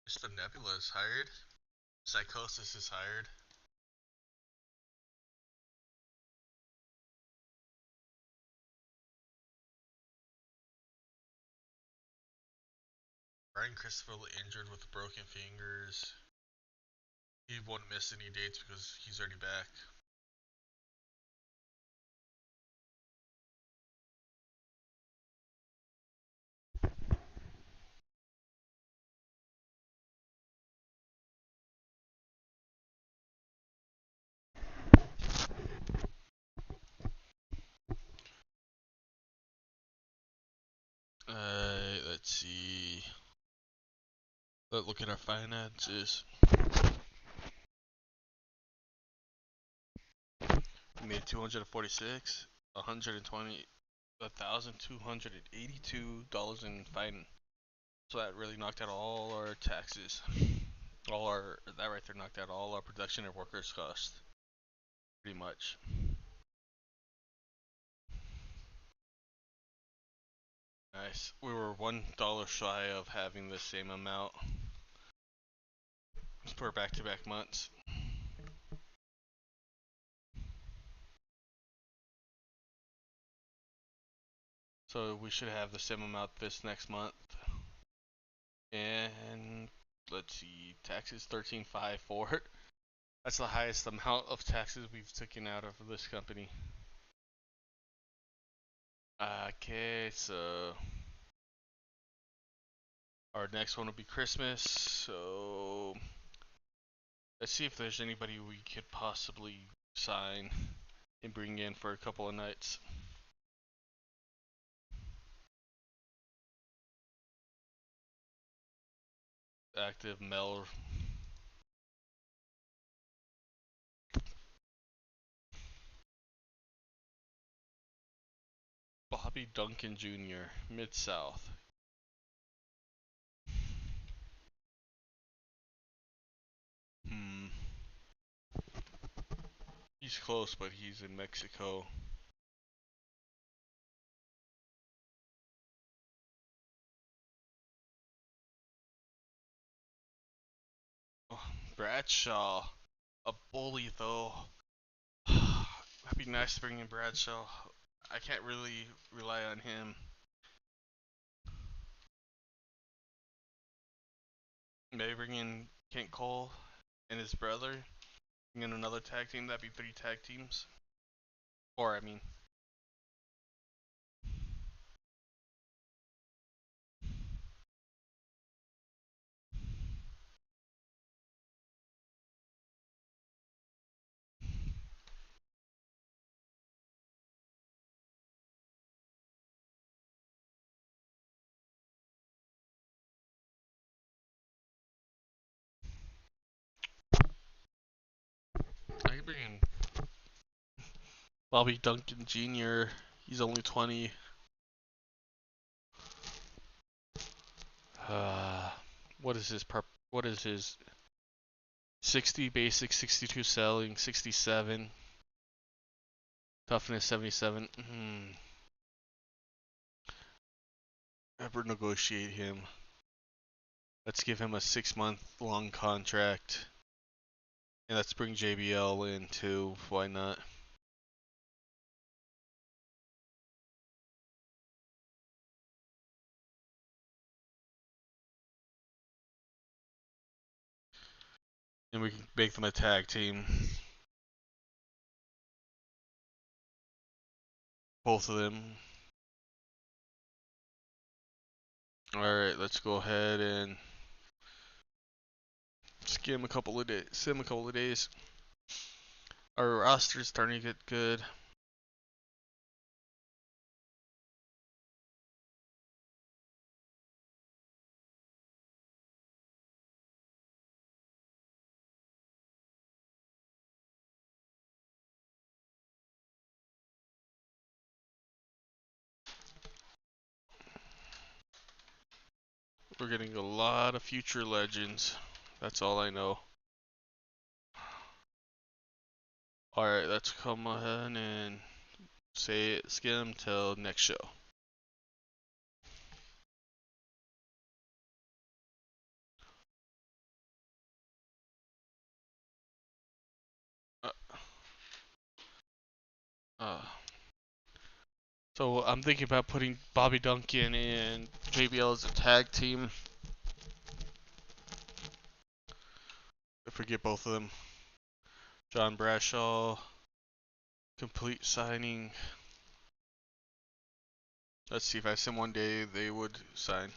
Mr. Nebula is hired. Psychosis is hired. Brian Christopher injured with broken fingers. He won't miss any dates because he's already back. Let's see. Let's look at our finances. We made 246, $120,282 in fine. So that really knocked out all our taxes. That right there knocked out all our production and workers' costs. Pretty much. Nice. We were $1 shy of having the same amount for back-to-back months. So we should have the same amount this next month. And let's see, taxes 13.54. That's the highest amount of taxes we've taken out of this company. Okay, so our next one will be Christmas. So let's see if there's anybody we could possibly sign and bring in for a couple of nights. Active Mel. Bobby Duncan Jr., Mid-South. He's close, but he's in Mexico. Oh, Bradshaw. A bully, though. That'd be nice to bring in Bradshaw. I can't really rely on him. Maybe bring in Kent Cole and his brother. Bring in another tag team. That'd be 3 tag teams. Or, I mean. I could bring in Bobby Duncan Jr. He's only 20. What is his 60 basic, 62 selling, 67 toughness, 77. Ever negotiate him? Let's give him a 6-month long contract, and let's bring JBL in too. Why not? And we can make them a tag team. Both of them. Alright, let's go ahead and skim a couple of days. Our roster's starting to get good. We're getting a lot of future legends. That's all I know. Alright, let's come ahead and skim till next show. So I'm thinking about putting Bobby Duncan and JBL as a tag team. I forget both of them. John Bradshaw, complete signing. Let's see if I send one day they would sign.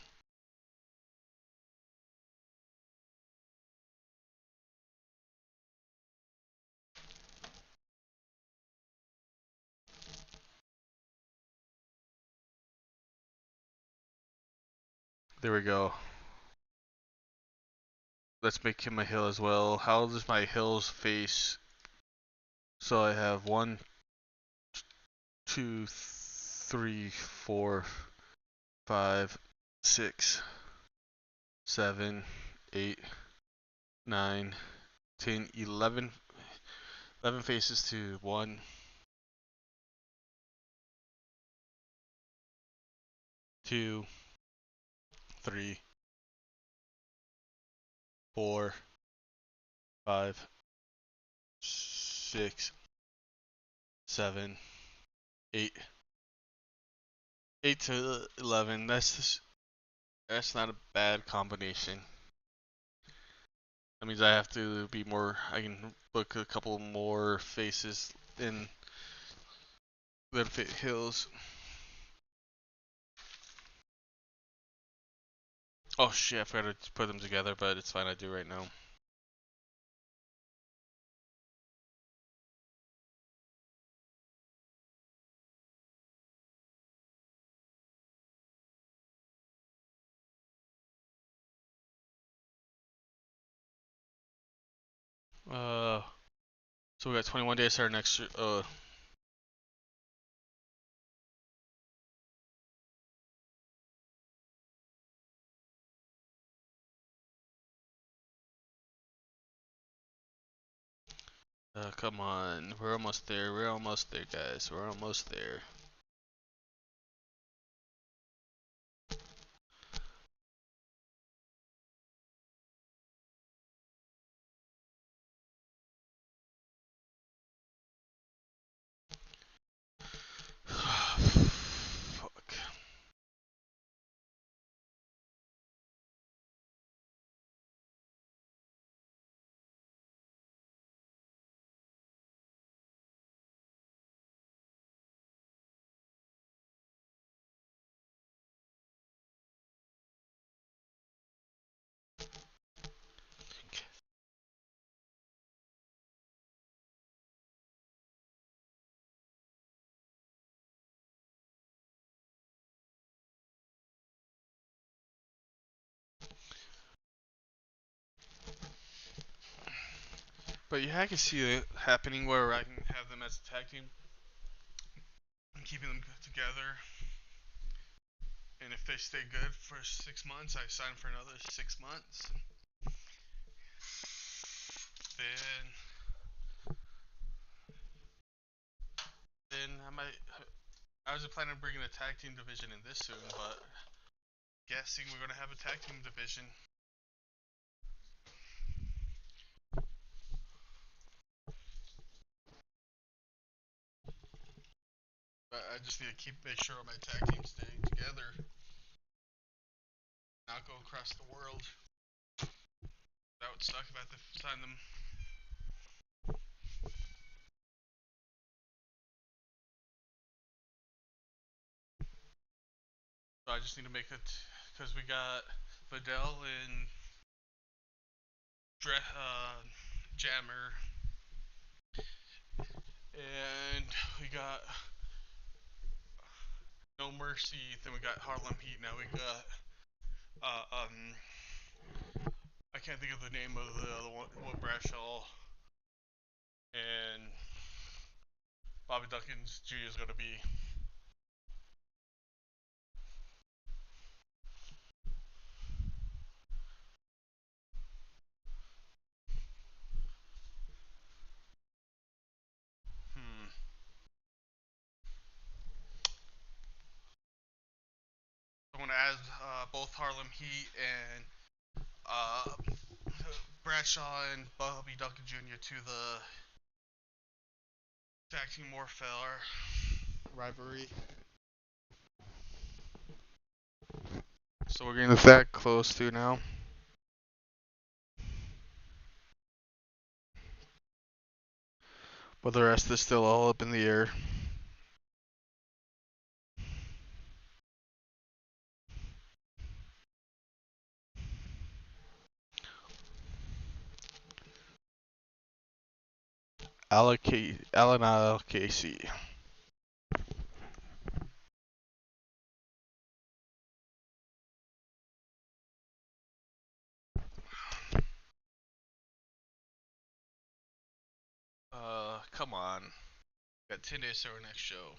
There we go. Let's make him a hill as well. How does my hills face? So I have 1, 2, 3, 4, 5, 6, 7, 8, 9, 10, 11 faces to 1, 2, 3, 4, 5, 6, 7, 8. 8 to 11. That's not a bad combination. That means I have to be more. I can book a couple more faces in the hills. Oh shit! I forgot to put them together, but it's fine. I do right now. So we got 21 days to our next. Come on, we're almost there. We're almost there, guys. We're almost there. Fuck. But yeah, I can see it happening where I can have them as a tag team and keeping them together. And if they stay good for 6 months, I sign for another 6 months. Then I might. I was planning on bringing a tag team division in this soon, but guessing we're gonna have a tag team division. But I just need to make sure my tag team stay together, not go across the world. That would suck if I had to sign them. So I just need to make it because we got Vidal and Jammer, and we got No Mercy. Then we got Harlem Heat. Now we got I can't think of the name of the other one. What Bradshaw and Bobby Duckins Jr. is gonna be. I'm gonna add both Harlem Heat and Bradshaw and Bobby Duncan Jr. to the Tag Team Warfare rivalry. So we're getting that close to now. But the rest is still all up in the air. Alan Casey. Come on. Got 10 days to our next show.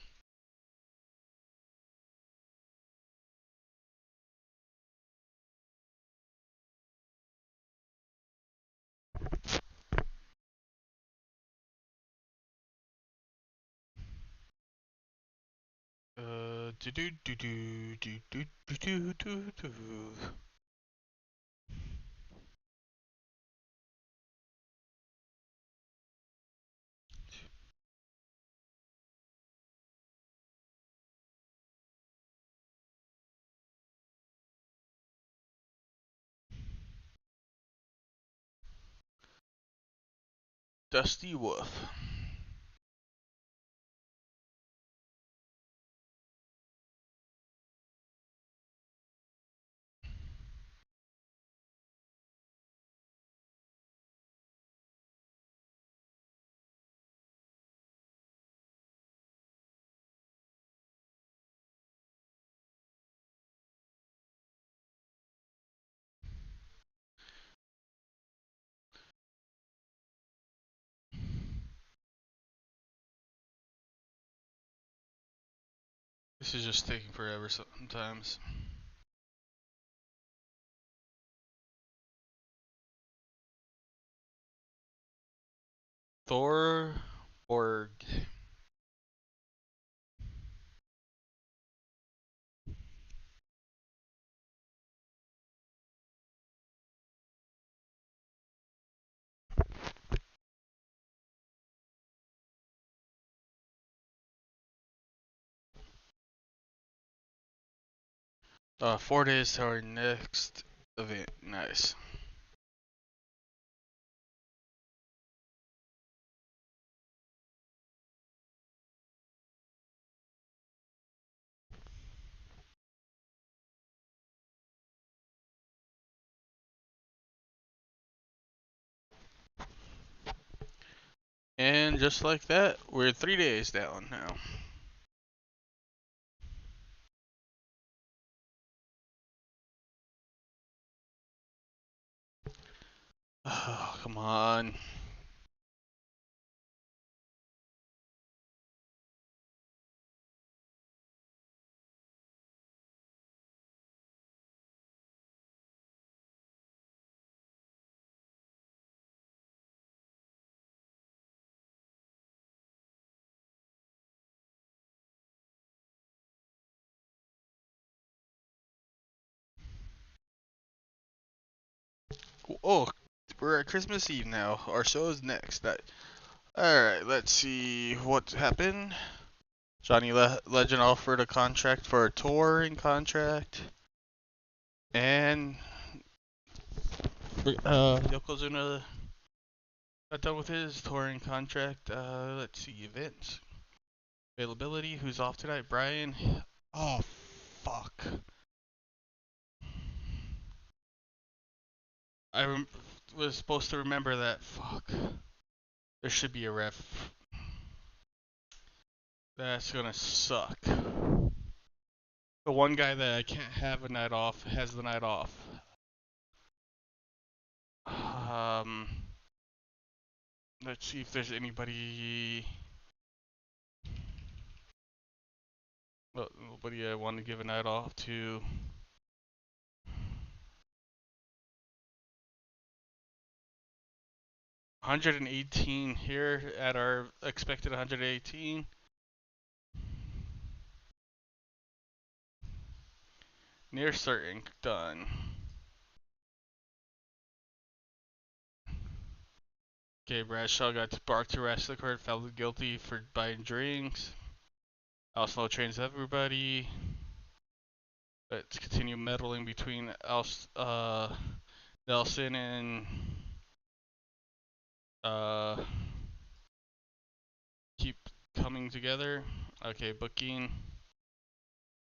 Do do do do do do do do do. Dusty Wolf. This is just taking forever sometimes. Thor Borg. 4 days to our next event. Nice. And just like that, we're 3 days down now. Oh, come on. Oh, we're at Christmas Eve now. Our show is next. Alright, let's see what happened. Johnny Legend offered a contract for a touring contract. And Yokozuna got done with his touring contract. Let's see, events. Availability, who's off tonight? Brian. Oh, fuck. I was supposed to remember that. Fuck. There should be a ref. That's gonna suck. The one guy that I can't have a night off has the night off. Let's see if there's anybody. Well, nobody I want to give a night off to. $118 here at our expected 118. Near certain done. Okay, Bradshaw got brought to arrest the court, found guilty for buying drinks. Alsno trains everybody. Let's continue meddling between Nelson and keep coming together. Okay, booking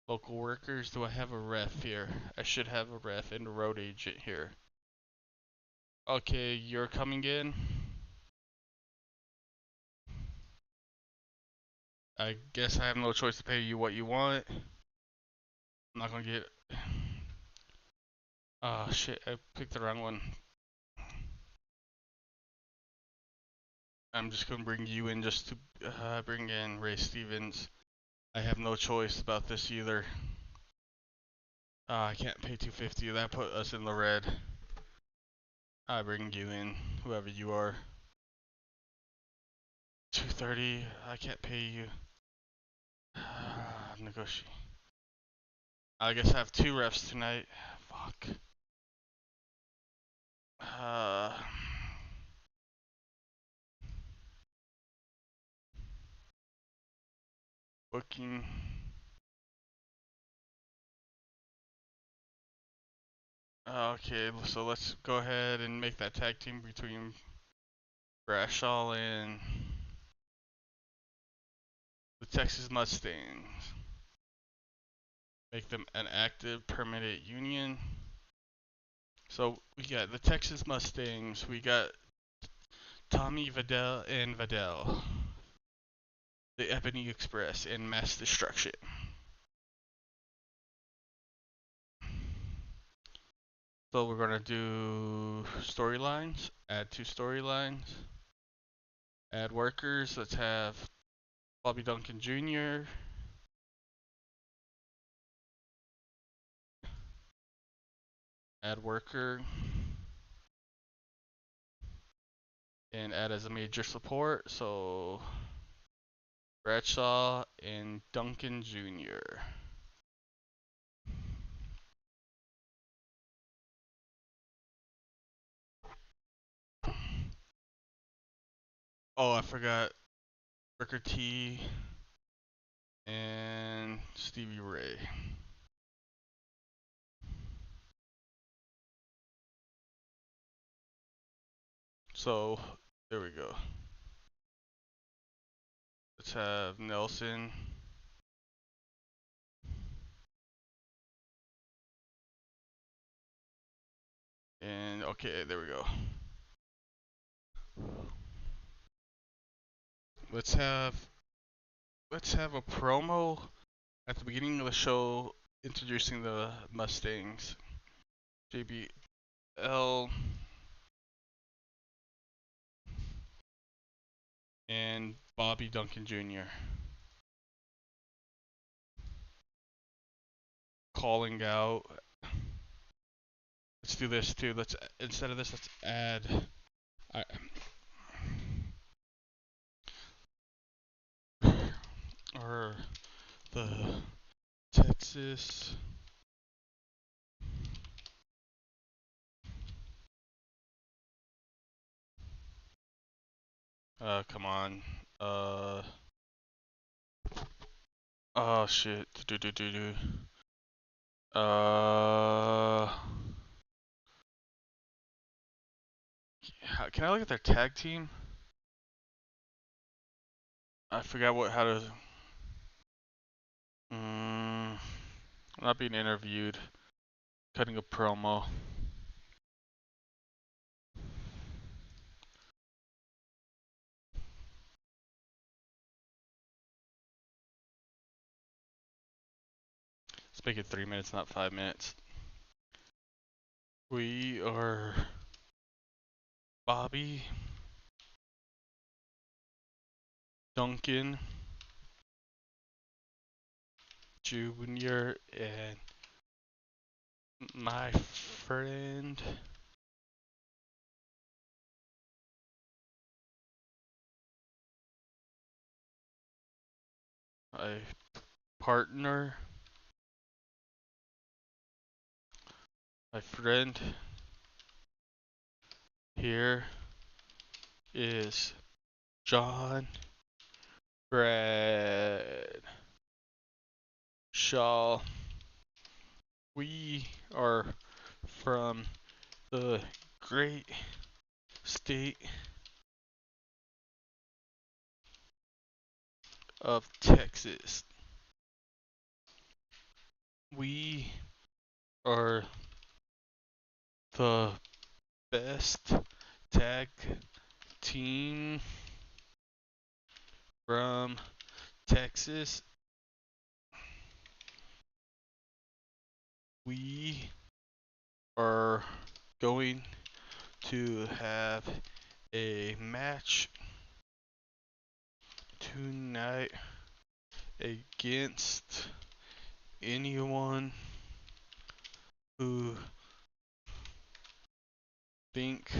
local workers. Do I have a ref here? I should have a ref and a road agent here. Okay, you're coming in. I guess I have no choice to pay you what you want. I'm not gonna get. Oh shit, I picked the wrong one. I'm just gonna bring you in just to bring in Ray Stevens. I have no choice about this either. I can't pay 250. That put us in the red. I bring you in, whoever you are. 230. I can't pay you. Negotiate. I guess I have two refs tonight. Fuck. Booking. Okay, so let's go ahead and make that tag team between Brashaw and the Texas Mustangs. Make them an active permanent union. So we got the Texas Mustangs, we got Tommy Vidal and Vidal, the Ebony Express, and Mass Destruction. So we're gonna do storylines, add 2 storylines, add workers. Let's have Bobby Duncan Jr., add worker, and add as a major support. So Bradshaw and Duncan Jr. Oh, I forgot Booker T and Stevie Ray. So there we go. Let's have Nelson. And okay, there we go. Let's have a promo at the beginning of the show introducing the Mustangs. JBL and Bobby Duncan Jr. calling out. Let's do this too. Let's instead of this, let's add. Or the Texas. Come on. Oh shit. Can I look at their tag team? I forgot how to. Not being interviewed. Cutting a promo. Let's make it 3 minutes, not 5 minutes. We are Bobby, Duncan, Junior, and my friend my partner, my friend here is John Bradshaw. We are from the great state of Texas. We are the best tag team from Texas. We are going to have a match tonight against anyone who think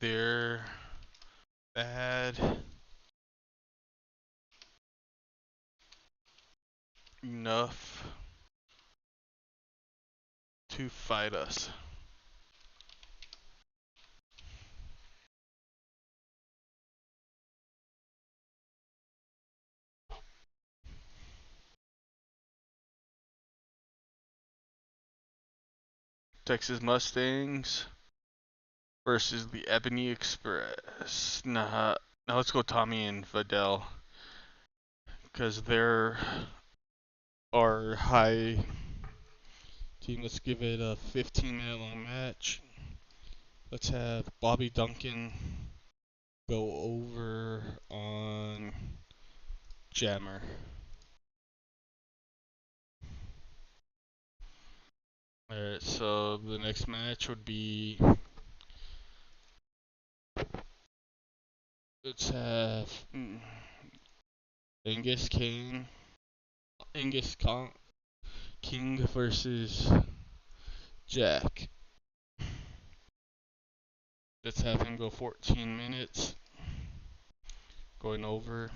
they're bad enough to fight us. Texas Mustangs versus the Ebony Express. Nah, now let's go Tommy and Vidal, because they're our high team. Let's give it a 15-minute long match. Let's have Bobby Duncan go over on Jammer. Alright, so the next match would be, let's have Angus King versus Jack. Let's have him go 14 minutes, going over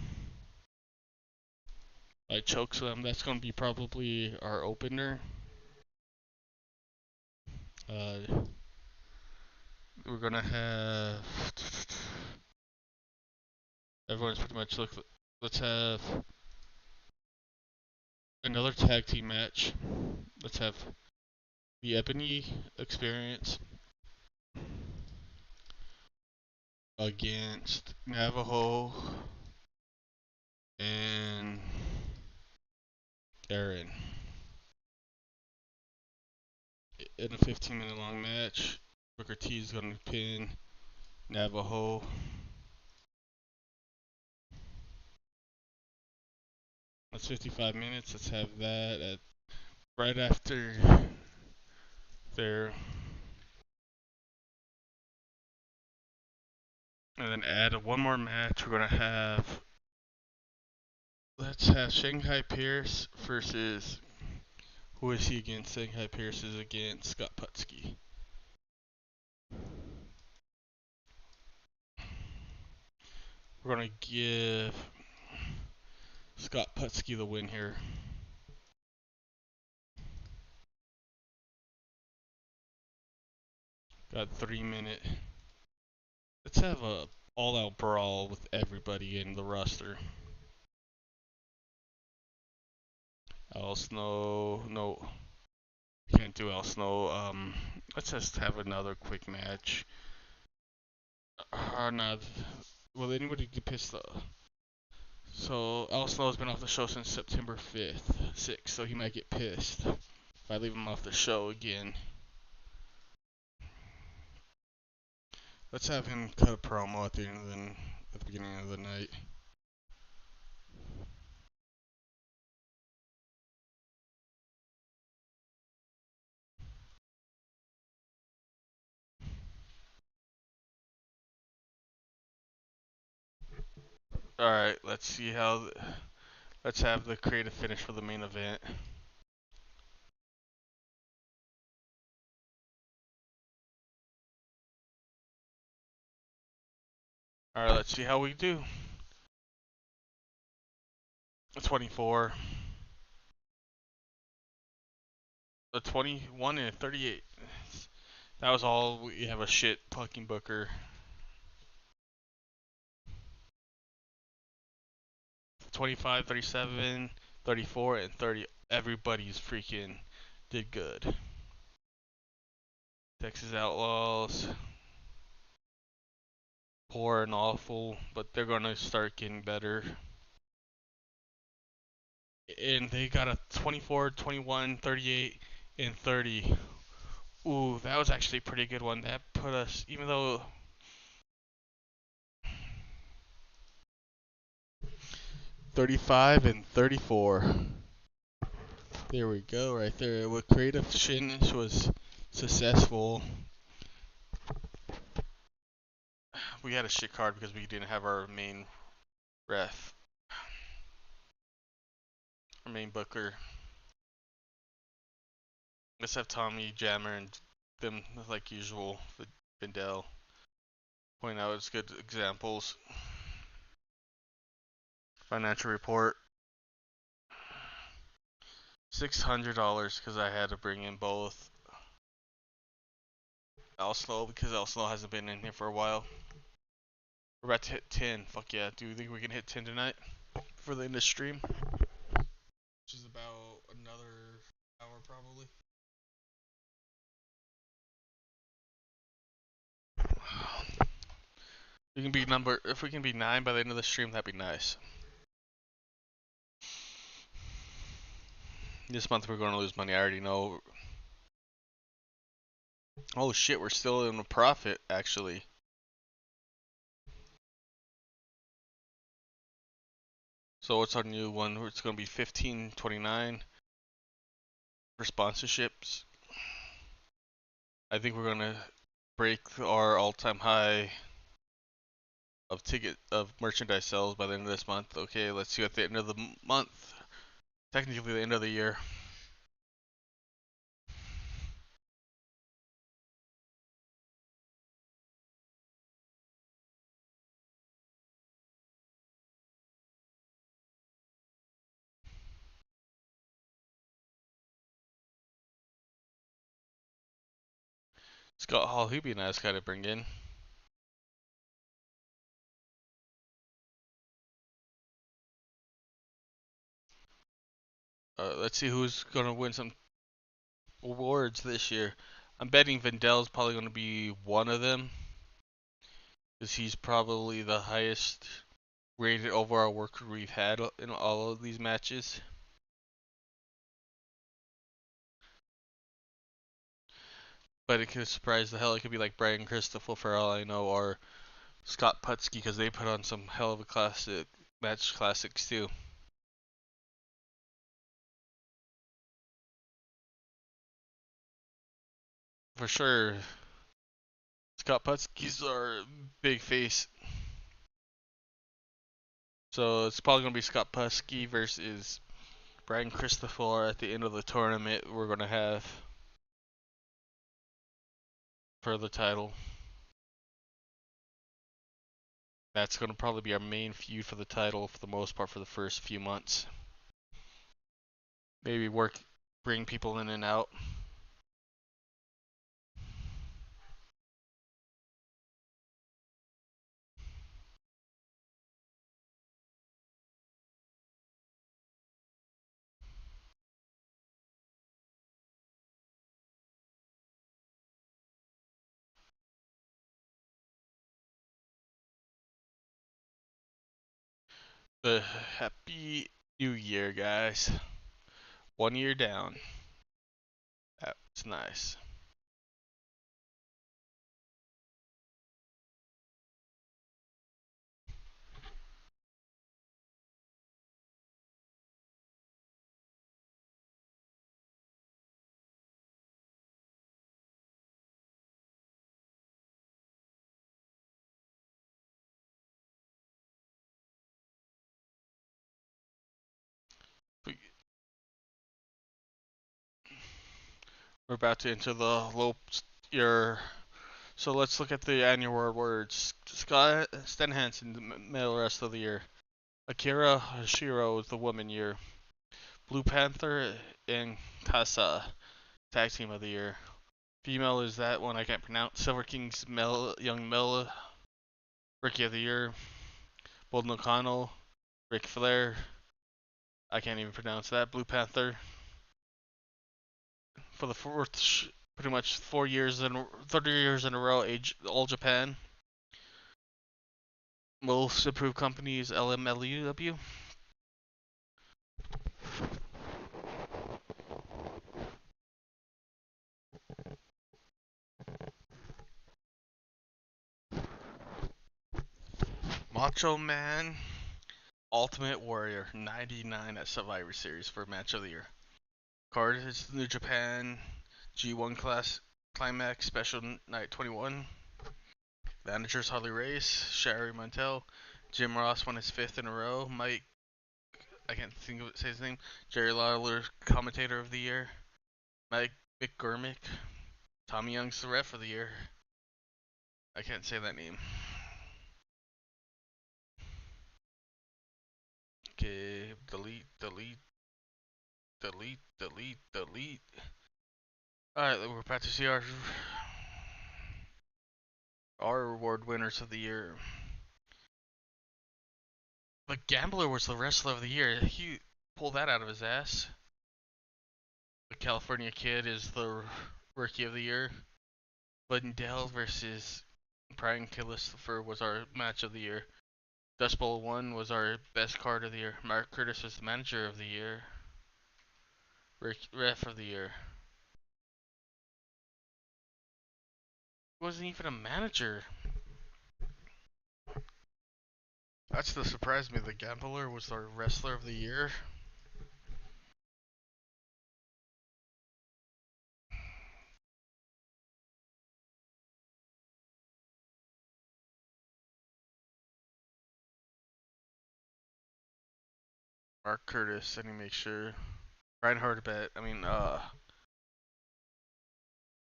by chokeslam. That's going to be probably our opener. We're going to have, everyone's pretty much let's have another tag team match. Let's have the Ebony Experience against Navajo and Aaron in a 15-minute long match. Booker T is going to pin Navajo. That's 55 minutes. Let's have that at right after there. And then add one more match. We're going to have, let's have Shanghai Pierce versus, who is he against? Shanghai Pierce is against Scott Putski. We're going to give Scott Putski the win here. Got 3 minute. Let's have a all-out brawl with everybody in the roster. Al Snow, no. Can't do Al Snow. Let's just have another quick match. Not. Will anybody get pissed though? So Al Snow's been off the show since September 5th, 6th, so he might get pissed if I leave him off the show again. Let's have him cut a promo at the beginning of the night. All right, let's see how. Let's have the creative finish for the main event. All right, let's see how we do. 24. A 21 and a 38. That was all. We have a shit fucking booker. 25, 37, 34, and 30. Everybody's freaking did good. Texas Outlaws. Poor and awful, but they're gonna start getting better. And they got a 24, 21, 38, and 30. Ooh, that was actually a pretty good one. That put us, even though 35 and 34. There we go, right there. What creative finish was successful. We had a shit card because we didn't have our main ref, our main booker. Let's have Tommy, Jammer, and them like usual. Vindel point out as good examples. Financial report. $600 because I had to bring in both. Al Snow because Al Snow hasn't been in here for a while. We're about to hit 10. Fuck yeah. Do you think we can hit 10 tonight for the end of stream? Which is about another hour probably. We can be if we can be 9 by the end of the stream, that'd be nice. This month we're going to lose money, I already know. Oh shit, we're still in a profit actually. So what's our new one? It's going to be 15.29 for sponsorships. I think we're going to break our all-time high of merchandise sales by the end of this month. Okay, let's see at the end of the month. Technically the end of the year. Scott Hall, he'd be a nice guy to bring in. Let's see who's gonna win some awards this year. I'm betting Vindel's probably gonna be one of them, because he's probably the highest rated overall worker we've had in all of these matches. But it could surprise the hell. It could be like Brian Christopher for all I know, or Scott Putski, because they put on some hell of a match classics too. For sure, Scott Putski's our big face. So it's probably gonna be Scott Putski versus Brian Christopher at the end of the tournament we're gonna have for the title. That's gonna probably be our main feud for the title for the most part for the first few months. Maybe bring people in and out. Happy New Year, guys. 1 year down. That's nice. We're about to enter the low year. So let's look at the annual awards. Scott Sten Hansen, the male rest of the year. Akira Hashiro is the woman year. Blue Panther and Kasa, tag team of the year. Female is that one I can't pronounce. Silver King's young Mel, rookie of the year. Bolden O'Connell, Ric Flair, I can't even pronounce that. Blue Panther. For the fourth, pretty much 30 years in a row, All Japan. Most improved companies, LMLUW. Macho Man, Ultimate Warrior, 99 at Survivor Series for Match of the Year. Card is New Japan G1 Class Climax Special Night 21. Managers Harley Race, Sherry Montel, Jim Ross won his 5th in a row. Mike, I can't think of say his name. Jerry Lawler, Commentator of the Year. Mike McGurmick, Tommy Young's the Ref of the Year. I can't say that name. Okay, delete. Alright, we're about to see our award winners of the year. The Gambler was the Wrestler of the Year. He pulled that out of his ass. The California Kid is the Rookie of the Year. Lindell versus Brian Killister was our Match of the Year. Dust Bowl 1 was our Best Card of the Year. Mark Curtis was the Manager of the Year. Ref of the Year. He wasn't even a manager. That's the surprised me. The Gambler was our Wrestler of the Year. Mark Curtis, let me make sure. Reinhard bet.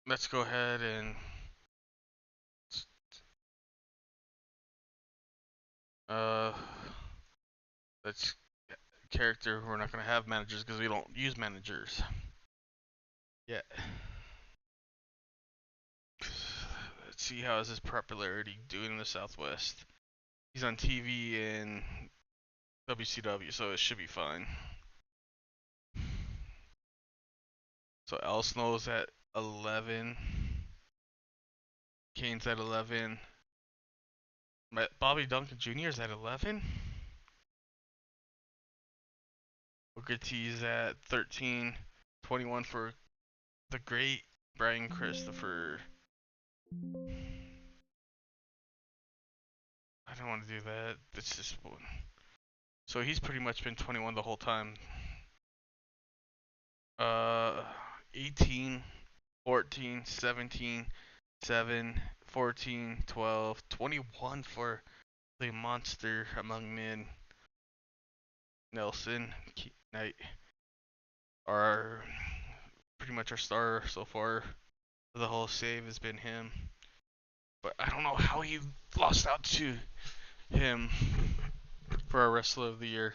Let's go ahead and let's character. We're not gonna have managers because we don't use managers. Yeah. Let's see how is his popularity doing in the Southwest. He's on TV in WCW, so it should be fine. So Al Snow's at 11. Kane's at 11. Bobby Duncan Jr. is at 11. Booker T's at 13. 21 for the great Brian Christopher. I don't want to do that. It's just one. So he's pretty much been 21 the whole time. 18, 14, 17, 7, 14, 12, 21 for the monster among men. Nelson Knight are pretty much our star so far. The whole save has been him. But I don't know how he lost out to him for our Wrestler of the Year.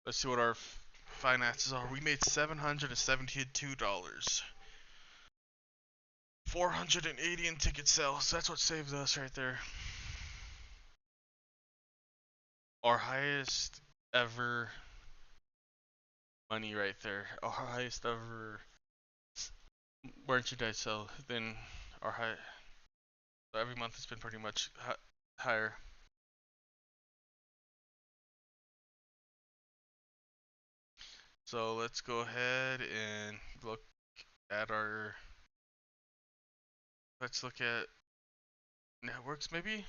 Let's see what our finances are. We made $772. 480 in ticket sales. That's what saved us right there. Our highest ever money right there. Our highest ever merchandise sell, then our high. So every month it's been pretty much higher. So let's go ahead and look at our. Let's look at networks maybe.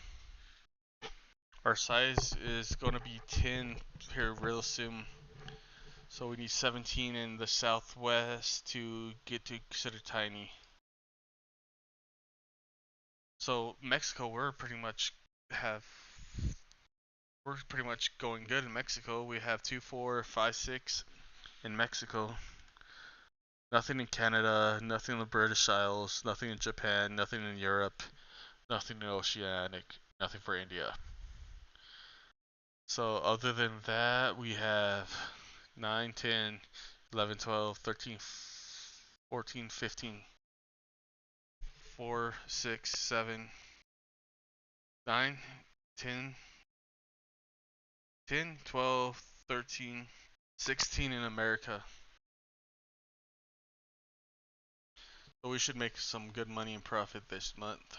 Our size is going to be 10 here real soon. So we need 17 in the southwest to get to consider tiny. So Mexico, we're pretty much going good in Mexico. We have 2, 4, 5, 6 in Mexico. Nothing in Canada, nothing in the British Isles, nothing in Japan, nothing in Europe, nothing in Oceanic, nothing for India. So other than that, we have 9, 10, 11, 12, 13, 14, 15, 4, 6, 7, 9, 10, 10, 12, 13, 16 in America. So we should make some good money and profit this month.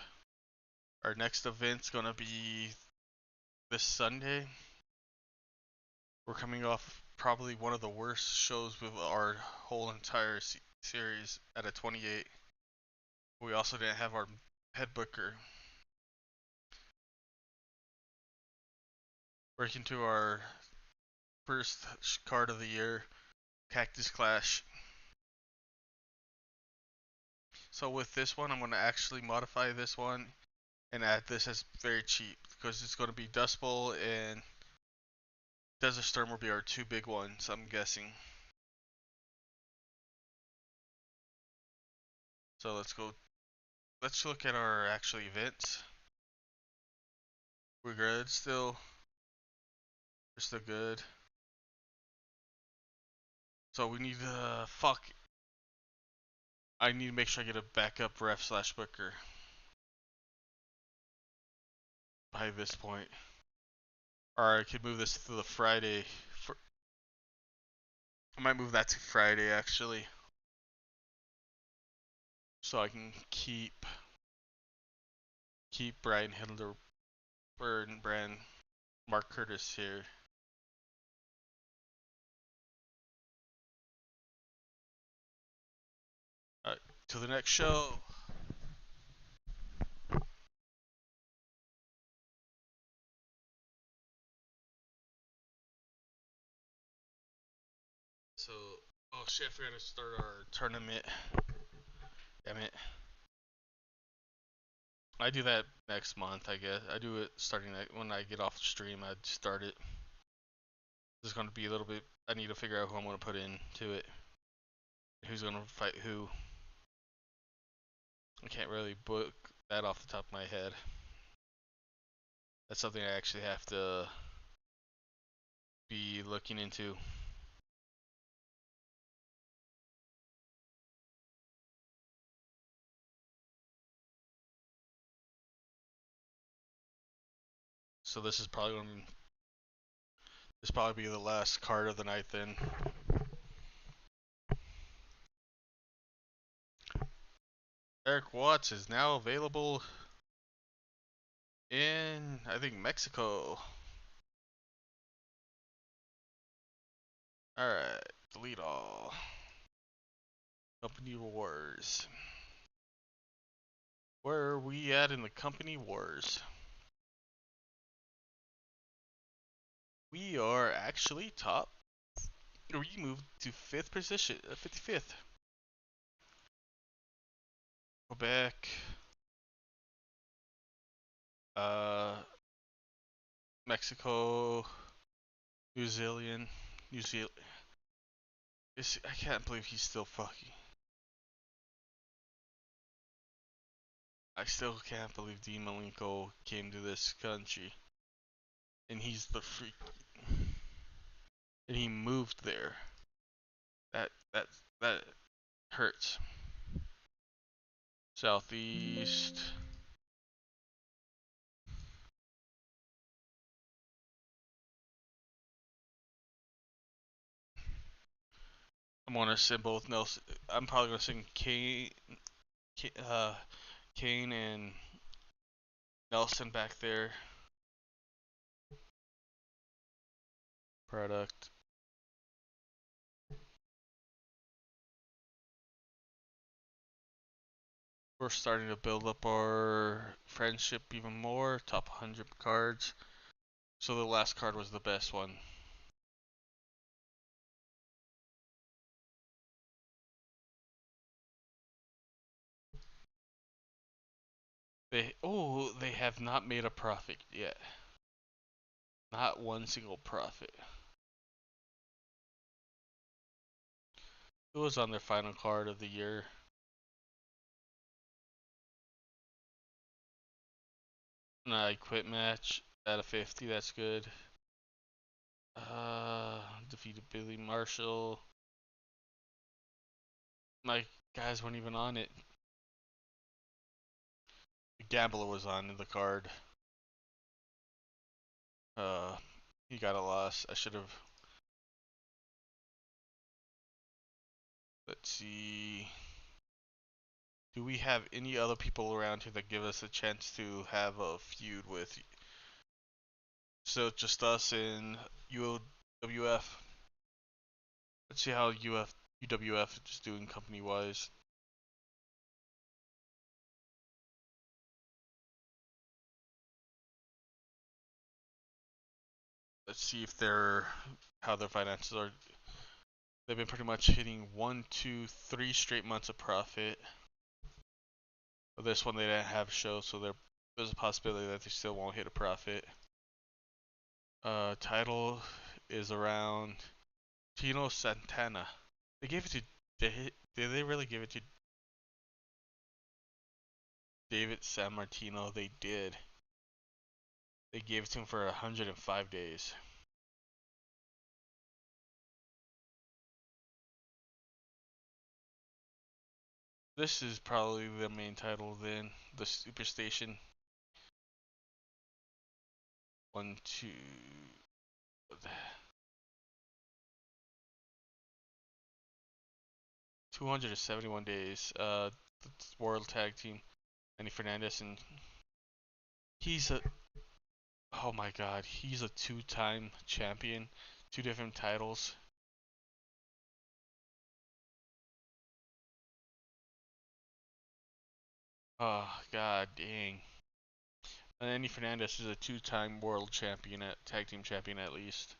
Our next event's gonna be this Sunday. We're coming off probably one of the worst shows with our whole entire series at a 28. We also didn't have our head booker. Breaking to our first card of the year, Cactus Clash. So with this one, I'm going to actually modify this one and add this as very cheap because it's going to be Dust Bowl and Desert Storm will be our two big ones, I'm guessing. So let's look at our actual events. We're good still. We're still good. So we need to I need to make sure I get a backup ref / booker by this point. Or I could move this to the Friday. I might move that to Friday actually. So I can keep Brian Hilderberg and Mark Curtis here. Alright, to the next show. So, oh shit, I forgot to start our tournament. Damn it. I do that next month, I guess. I do it starting when I get off the stream, I'd start it. There's going to be a little bit, I need to figure out who I'm going to put into it. Who's going to fight who. I can't really book that off the top of my head. That's something I actually have to be looking into. So this is probably going to be the last card of the night then. Eric Watts is now available in, I think, Mexico. Alright, delete all. Company Wars. Where are we at in the Company Wars? We are actually top. We moved to 5th position, 55th. Quebec. Mexico. New Zealand. I can't believe he's still fucking. I still can't believe Dean Malenko came to this country. And he's the freak. And he moved there. That hurts. Southeast. I'm gonna send both Nelson. I'm probably gonna send Kane Kane and Nelson back there. Product. We're starting to build up our friendship even more. Top 100 cards. So the last card was the best one. They have not made a profit yet. Not one single profit. It was on their final card of the year. Quit match at a 50, that's good. Defeated Billy Marshall. My guys weren't even on it. The Gambler was on the card. He got a loss. I should have. Let's see. Do we have any other people around here that give us a chance to have a feud with? So just us and UWF. Let's see how UWF is doing company wise. Let's see if how their finances are. They've been pretty much hitting 1, 2, 3 straight months of profit. But this one they didn't have a show, so there's a possibility that they still won't hit a profit. Title is around Tino Santana. They gave it to. Did they really give it to David Sammartino? They did. They gave it to him for 105 days. This is probably the main title then, the Superstation. 1, 2. 271 days. The World Tag Team. Manny Fernandez, and he's a. Oh my God, he's a 2-time champion, 2 different titles. Oh God, dang. And Manny Fernandez is a 2-time world champion, tag team champion at least.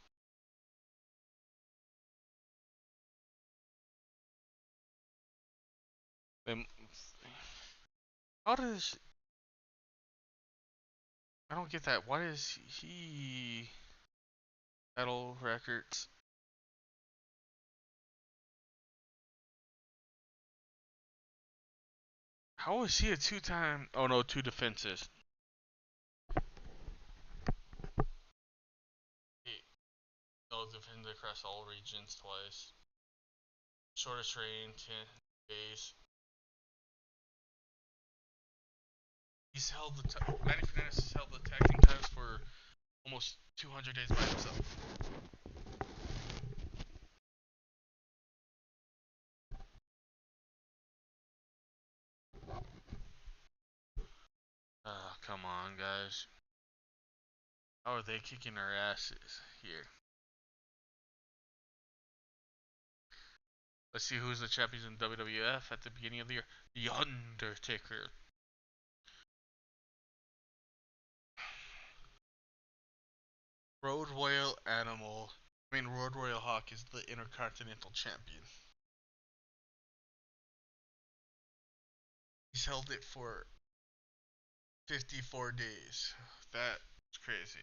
Then, how does I don't get that? Why is he title records? How is he a 2-time? Oh no, 2 defenses. He defended across all regions twice. Shortest reign 10 days. He's held Manny Fernandez has held the tag team titles for almost 200 days by himself. Come on, guys. How are they kicking our asses here? Let's see who's the champions in WWF at the beginning of the year. The Undertaker. Road Royal Road Royal Hawk is the Intercontinental Champion. He's held it for 54 days. That's crazy.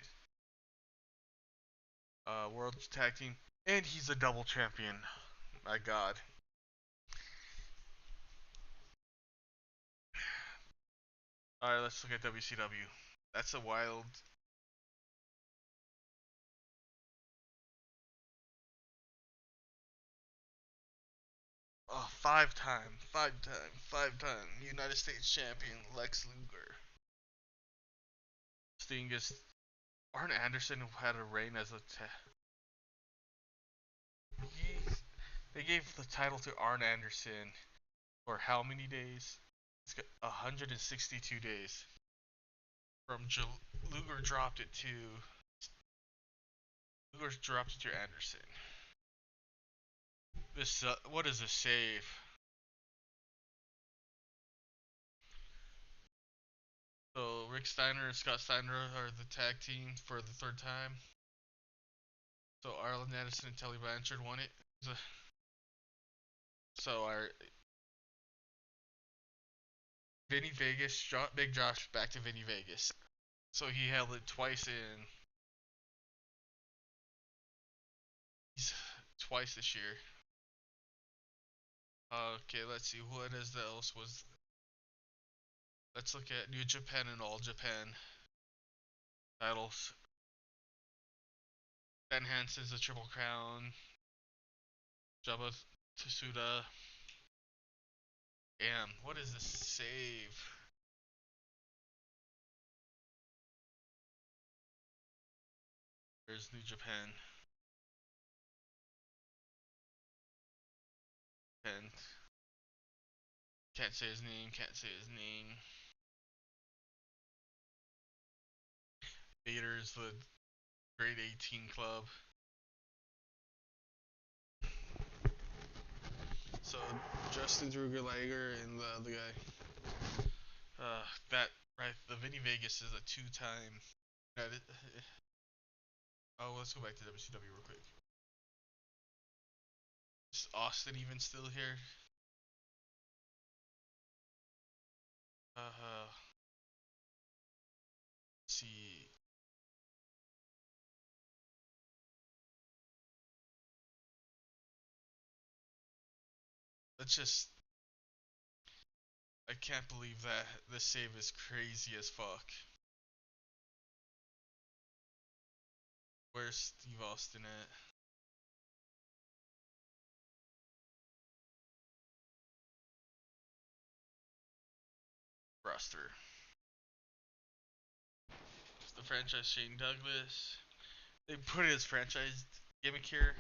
World Tag Team. And he's a double champion. My God. Alright, let's look at WCW. That's a wild. Five-time United States champion Lex Luger. Sting is. Arn Anderson had a reign as a. They gave the title to Arn Anderson for how many days? It's got 162 days. From Luger dropped it to Anderson. This what is a save? So Rick Steiner and Scott Steiner are the tag team for the third time. So Arlen Anderson and Tully Blanchard won it. So our Vinny Vegas, Big Josh back to Vinny Vegas. So he held it twice twice this year. Okay, let's see what else was. Let's look at New Japan and All Japan titles. Ben Hansen's the Triple Crown. Jabba Tsuda. Damn, what is this save? There's New Japan. And can't say his name. Vader's the Grade 18 club. So Justin Druger and the other guy. The Vinny Vegas is a two-time. Oh, let's go back to WCW real quick. Is Austin even still here? Let's see. Let's just. I can't believe that this save is crazy as fuck. Where's Steve Austin at? Roster. It's the franchise Shane Douglas. They put his franchise gimmick here.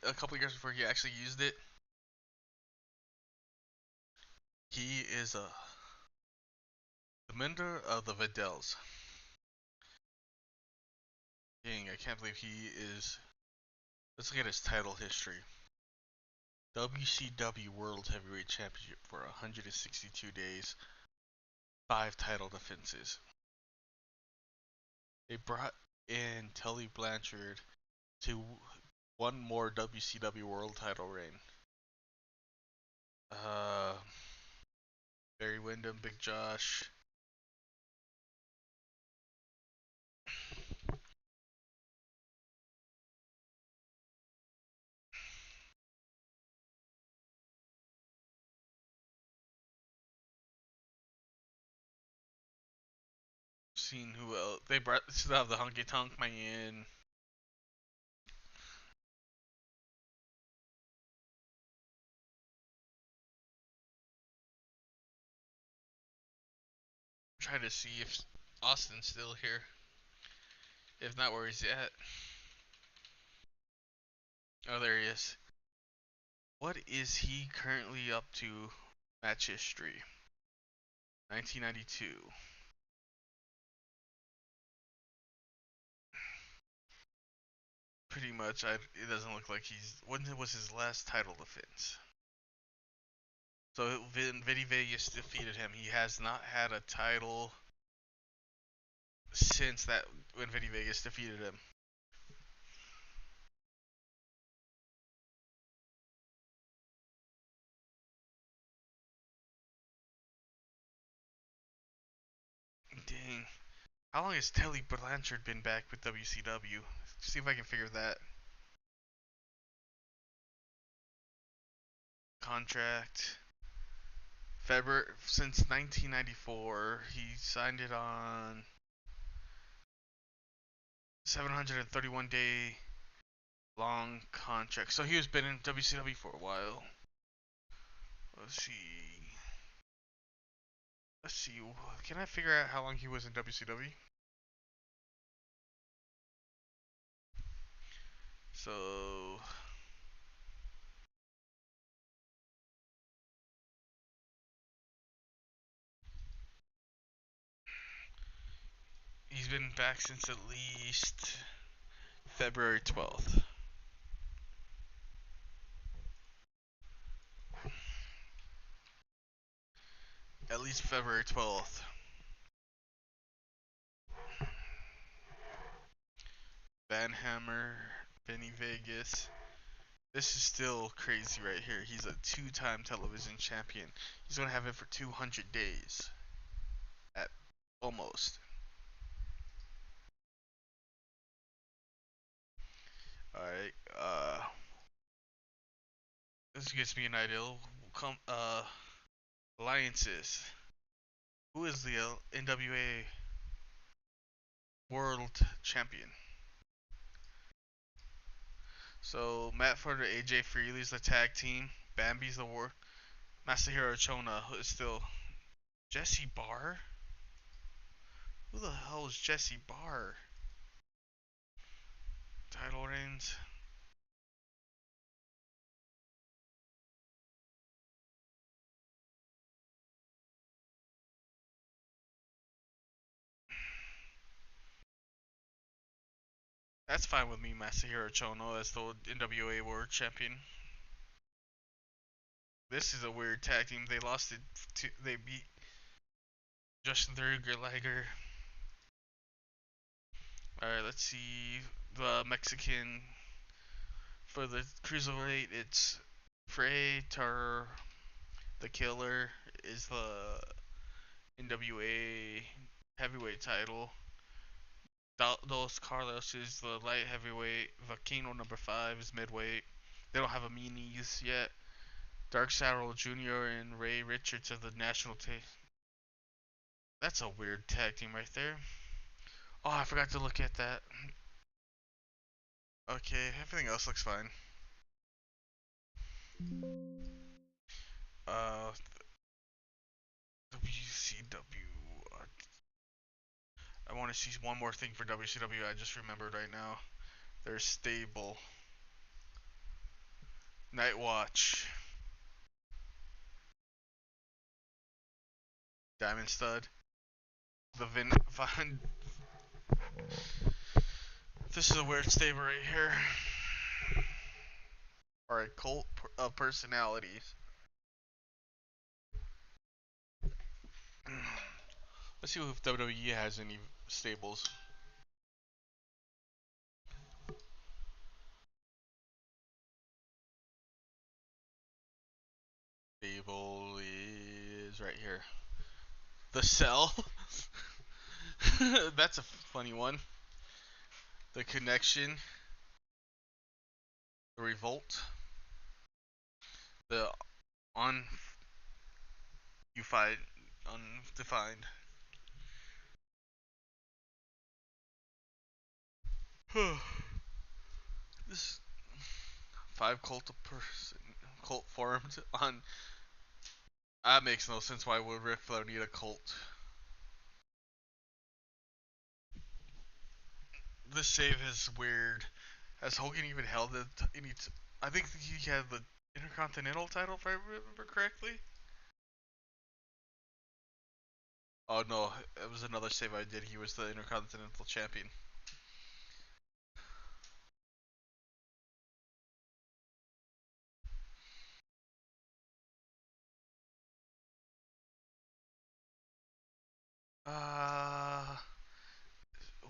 A couple years before he actually used it. He is the member of the Vidells. Dang, I can't believe he is. Let's look at his title history. WCW World Heavyweight Championship for 162 days, 5 title defenses. They brought in Tully Blanchard to one more WCW World title reign. Barry Windham, Big Josh. Seen who else? They still have the Honky Tonk Man. Try to see if Austin's still here. If not, where he's at. Oh, there he is. What is he currently up to? Match history. 1992. Pretty much, it doesn't look like he's. When was his last title defense? So Vinny Vegas defeated him. He has not had a title since that when Vinny Vegas defeated him. Dang. How long has Tully Blanchard been back with WCW? See if I can figure that. Contract. February since 1994. He signed it on 731 day long contract. So he has been in WCW for a while. Let's see. Can I figure out how long he was in WCW? So he's been back since at least February 12th. At least February 12th. Van Hammer, Benny Vegas. This is still crazy right here. He's a 2-time television champion. He's gonna have it for 200 days. At almost. Alright, this gives me an idea. Alliances. Who is the NWA World Champion? So Matt Furter, AJ Freely's the tag team. Bambi's the war. Masahiro Chona is still. Jesse Barr? Who the hell is Jesse Barr? Title reigns. That's fine with me, Masahiro Chono as the NWA World Champion. This is a weird tag team. They lost it. They beat Justin Liger. Alright, let's see. The Mexican for the cruiserweight. It's Frey Tar. The Killer is the NWA heavyweight title. Dos Carlos is the light heavyweight. Volcano #5 is midweight. They don't have a meanies yet. Dark Saddle Jr. and Ray Richards are the national team. That's a weird tag team right there. Oh, I forgot to look at that. Okay, everything else looks fine. WCW. I want to see one more thing for WCW. I just remembered right now. Their stable. Night Watch. Diamond Stud. The Vin. This is a weird stable right here. Alright, cult of personalities. Let's see if WWE has any stables. Stable is right here. The Cell. That's a funny one. The Connection. The Revolt. The Undefined. This 5 cult formed on. That makes no sense. Why would Ric Flair need a cult? This save is weird. Has Hogan even held it? I think he had the Intercontinental title, if I remember correctly. Oh no, it was another save I did. He was the Intercontinental Champion.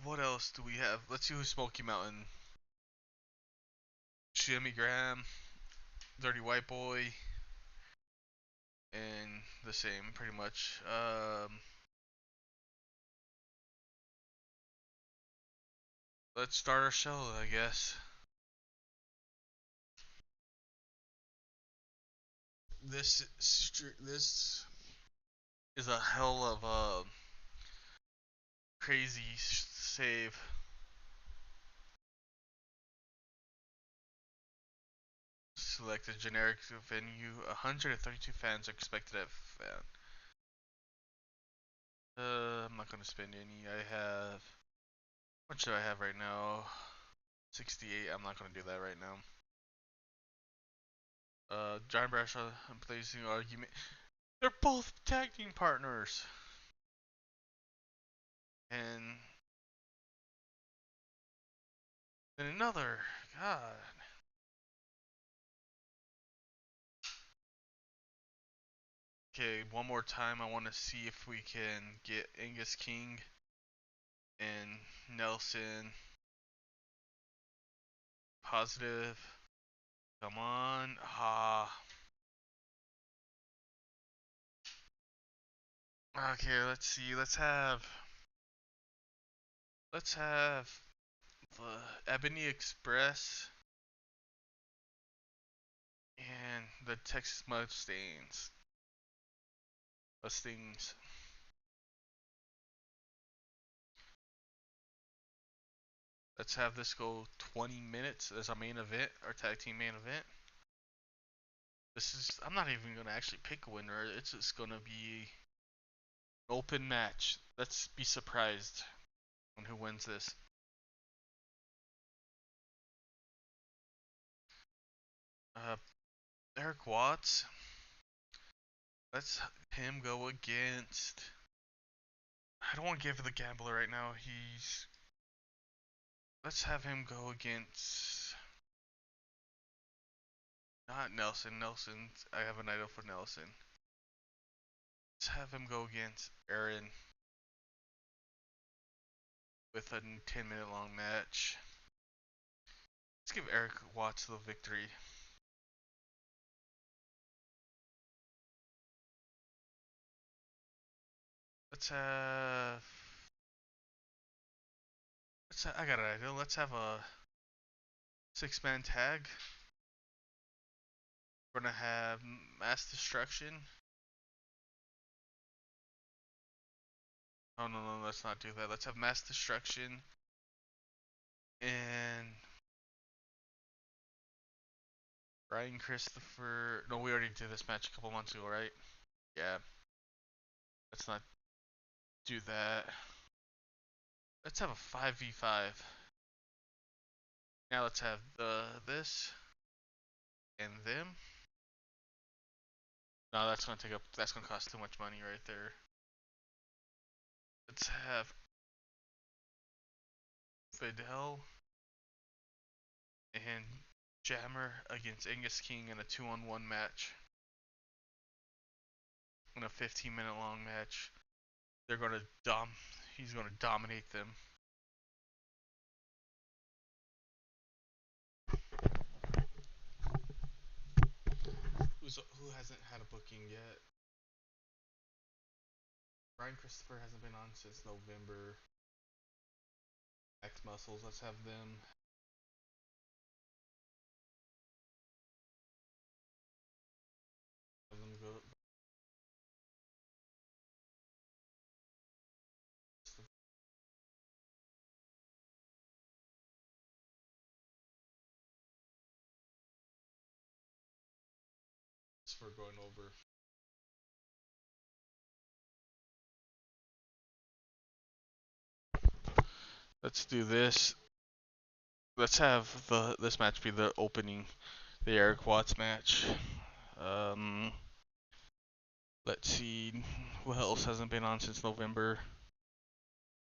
What else do we have? Let's see who's Smoky Mountain. Jimmy Graham, Dirty White Boy, and the same, pretty much. Let's start our show, I guess. This is a hell of a crazy save. Select a generic venue. 132 fans are expected at fan. I'm not gonna spend any. I have. What should I have right now? 68. I'm not gonna do that right now. John Bradshaw. I'm placing argument. They're both tag team partners. And Then another. God. Okay, one more time. I want to see if we can get Angus King and Nelson positive. Come on. Okay, let's see. Let's have the Ebony Express and the Texas Mustangs. Let's have this go 20 minutes as our main event, our tag team main event. I'm not even going to actually pick a winner. It's just going to be an open match. Let's be surprised on who wins this. Eric Watts. Let's him go against. I don't want to give the gambler right now. Let's have him go against. Not Nelson. I have an idol for Nelson. Let's have him go against Aaron with a 10-minute long match. Let's give Eric Watts the victory. I got an idea. Let's have a 6-man tag. We're gonna have Mass Destruction. Oh no, let's not do that. Let's have Mass Destruction and Ryan Christopher. No, we already did this match a couple months ago, right? Yeah. Let's not do that. Let's have a 5v5. Now let's have this and them. No, that's gonna cost too much money right there. Let's have Fidel and Jammer against Angus King in a 2-on-1 match. In a 15-minute long match. He's gonna dominate them. Who hasn't had a booking yet? Ryan Christopher hasn't been on since November. X Muscles, let's have them. Have them go. For going over. Let's do this. Let's have this match be the opening, the Eric Watts match. Let's see, what else hasn't been on since November?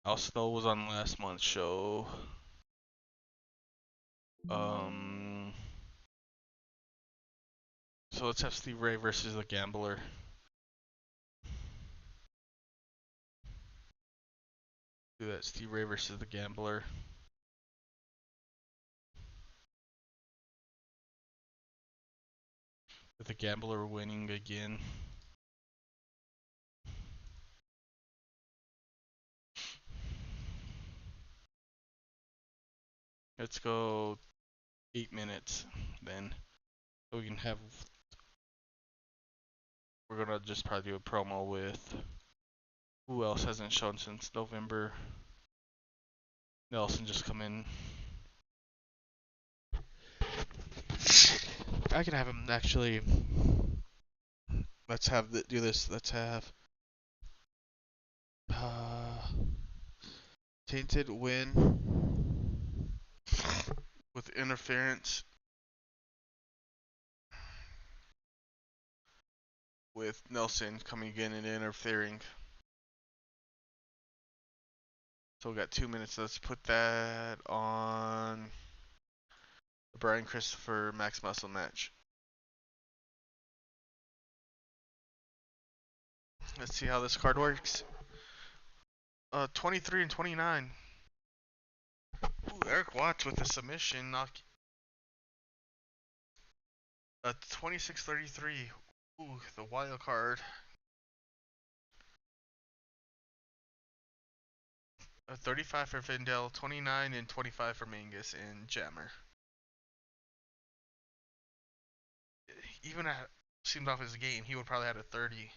Al Snow was on last month's show. So let's have Steve Ray versus the Gambler. Do that, Steve Ray versus the Gambler. With the Gambler winning again. Let's go 8 minutes then. So we can have. We're gonna just probably do a promo with. Who else hasn't shown since November? Nelson just come in. I can have him actually. Let's have do this. Let's have Tainted win with interference with Nelson coming in and interfering. So we got 2 minutes. Let's put that on The Brian Christopher Max Muscle match. Let's see how this card works. 23 and 29. Ooh, Eric Watts with a submission knock. 26-33. Ooh, the wild card. 35 for Vindel, 29 and 25 for Mangus and Jammer. Even at seemed off his game, he would probably had a 30.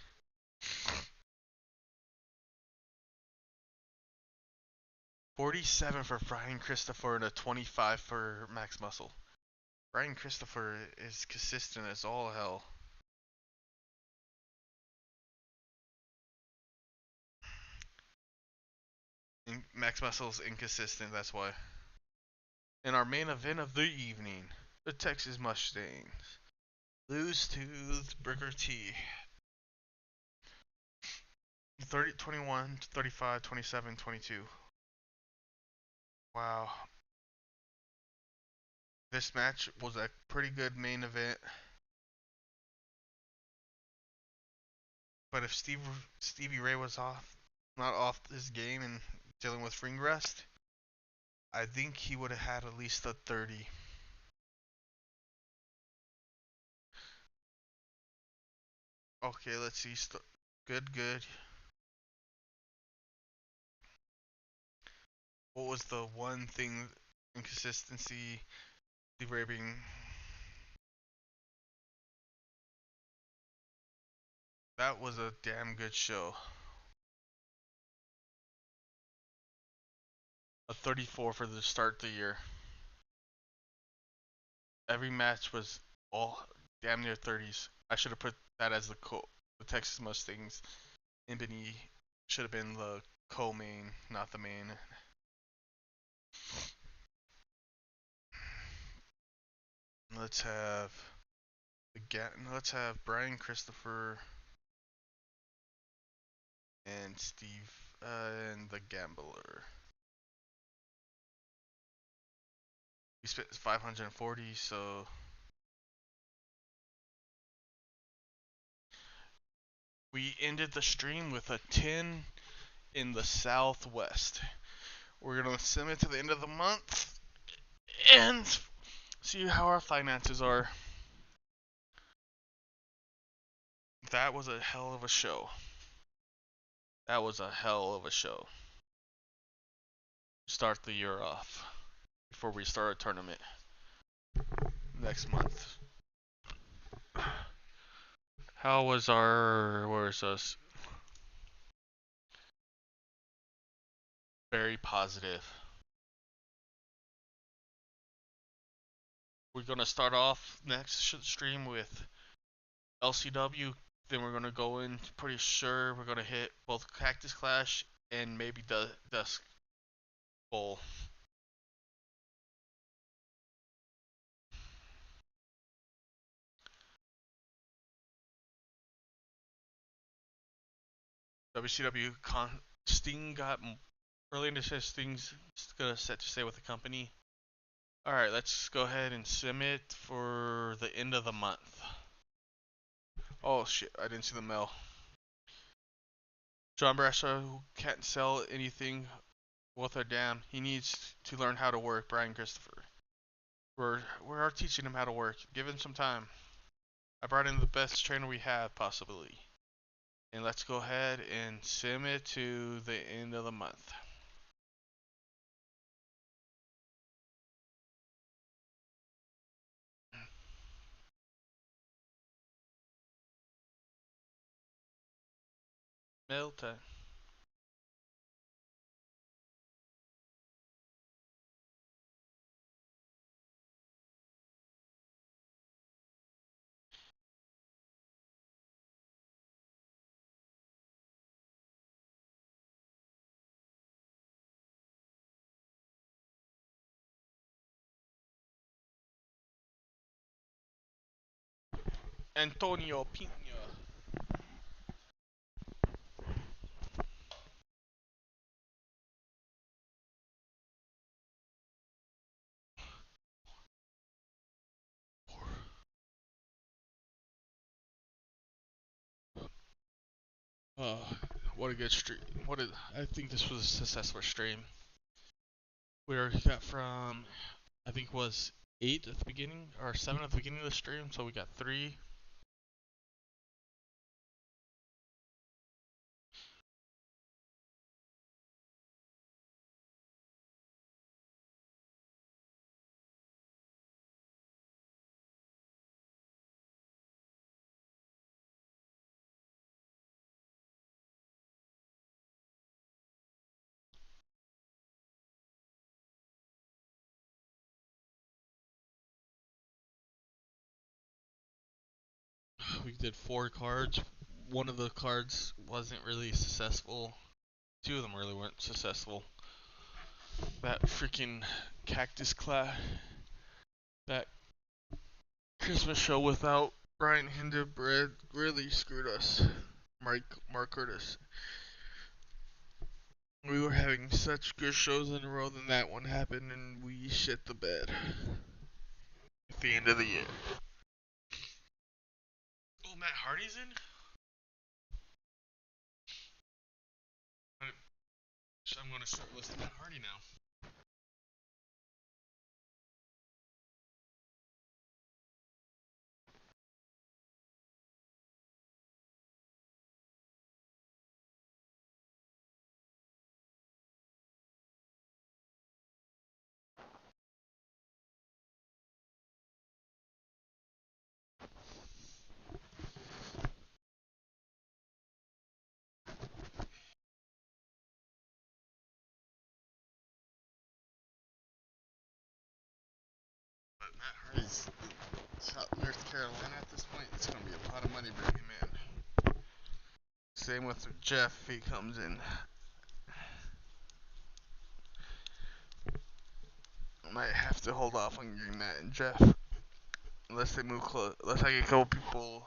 $47 for Brian Christopher and a 25 for Max Muscle. Brian Christopher is consistent as all hell. And Max Muscle's inconsistent, that's why. In our main event of the evening, the Texas Mustangs lose to Booker T. 30, 21, 35, 27, 22. Wow. This match was a pretty good main event. But if Stevie Ray was not off his game and dealing with ring rust, I think he would have had at least a 30. Okay, let's see. Good. What was the one thing inconsistency? Stevie Ray being. That was a damn good show. A 34 for the start of the year. Every match was all damn near 30s. I should have put that as the Texas Mustangs. Ebony should have been the co-main, not the main. Let's have Brian Christopher and Steve and the Gambler. We spent 540, so we ended the stream with a 10 in the Southwest. We're gonna send it to the end of the month and see how our finances are. That was a hell of a show. Start the year off before we start a tournament next month. How was where's us? Very positive. We're gonna start off next stream with LCW. Then we're gonna go in. Pretty sure we're gonna hit both Cactus Clash and maybe Dusk Bowl. WCW Sting got early into says Sting's gonna set to stay with the company. All right, let's go ahead and submit for the end of the month. Oh shit, I didn't see the mail. John Bradshaw, who can't sell anything worth a damn. He needs to learn how to work. Brian Christopher. We are teaching him how to work. Give him some time. I brought in the best trainer we have, possibly. And let's go ahead and sim it to the end of the month. Mail time. Antonio Pina. What a good stream. I think this was a successful stream. We already got from, I think it was 8 at the beginning, or 7 at the beginning of the stream, so we got 3. We did 4 cards. One of the cards wasn't really successful. 2 of them really weren't successful. That freaking cactus class, that Christmas show without Brian Hindenburg really screwed us. Mark Curtis. We were having such good shows in a row, then that one happened and we shit the bed at the end of the year. Oh, Matt Hardy's in? I'm going to start listening to Matt Hardy now. But Matt Hardy's North Carolina at this point. It's going to be a lot of money bringing him in. Same with Jeff if he comes in. Might have to hold off on getting Matt and Jeff. Unless they move close. Unless I get a couple people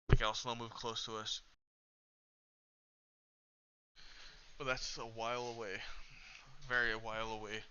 like Al Snow move close to us. But that's a while away. Very a while away.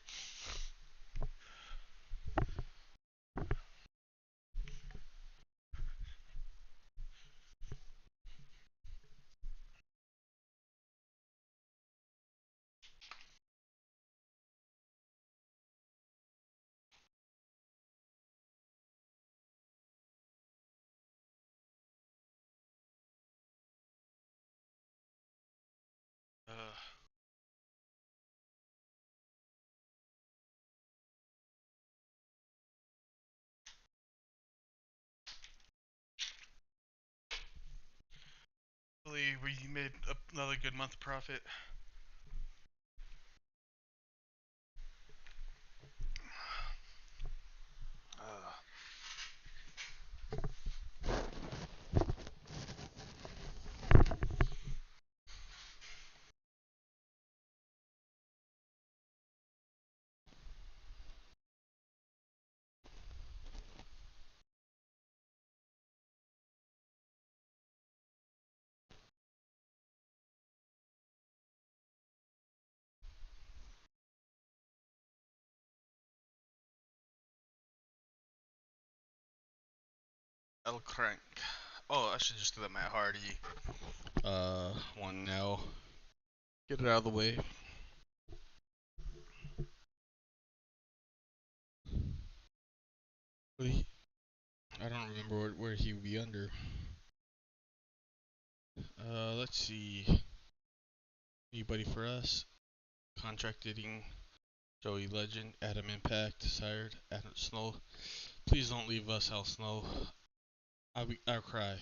Hopefully we made another good month profit. El Crank. Oh, I should just do the Matt Hardy one now. Get it out of the way. I don't remember where he would be under. Let's see. Anybody for us? Contracting Joey Legend, Adam Impact, desired, Adam Snow. Please don't leave us, Al Snow. I'll cry.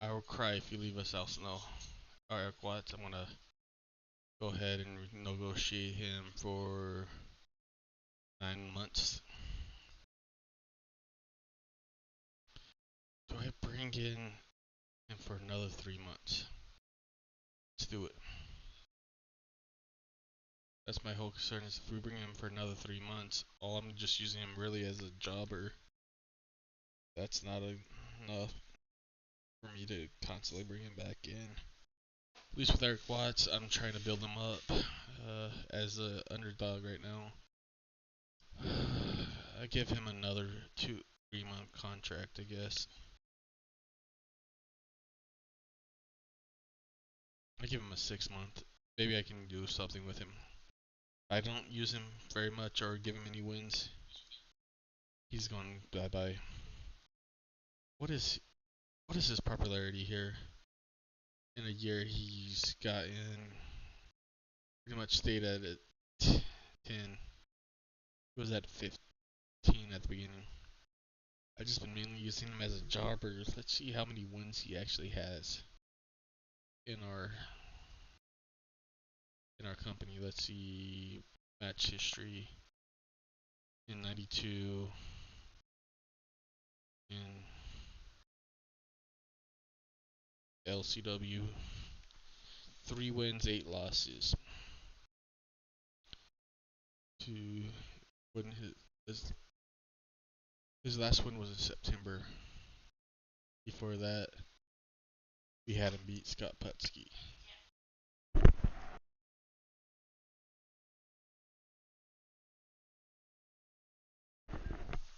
I will cry if you leave us, Al Snow. Eric Watts, I'm gonna go ahead and negotiate him for 9 months. Do I bring in him for another 3 months? Let's do it. That's my whole concern is if we bring him for another 3 months, all I'm just using him really as a jobber. That's not enough for me to constantly bring him back in. At least with Eric Watts, I'm trying to build him up as an underdog right now. I give him another 2-3 month contract, I guess. I give him a 6 month. Maybe I can do something with him. I don't use him very much or give him any wins. He's gone bye bye. What is his popularity here? In a year he's gotten pretty much stayed at 10. He was at 15 at the beginning. I've just been mainly using him as a jobber. Let's see how many wins he actually has in our company. Let's see match history in 92 in LCW. 3 wins, 8 losses. To when his last win was in September. Before that, we had him beat Scott Putski.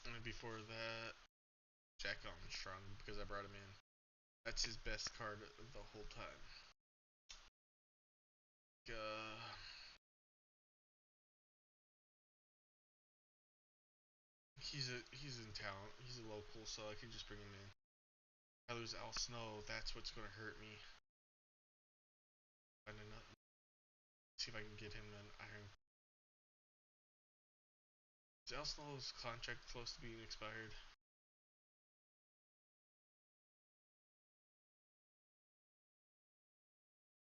And before that, Jack Armstrong, because I brought him in. That's his best card of the whole time. He's in town. He's a local, so I can just bring him in. I lose Al Snow. That's what's gonna hurt me. See if I can get him an iron. Is Al Snow's contract close to being expired?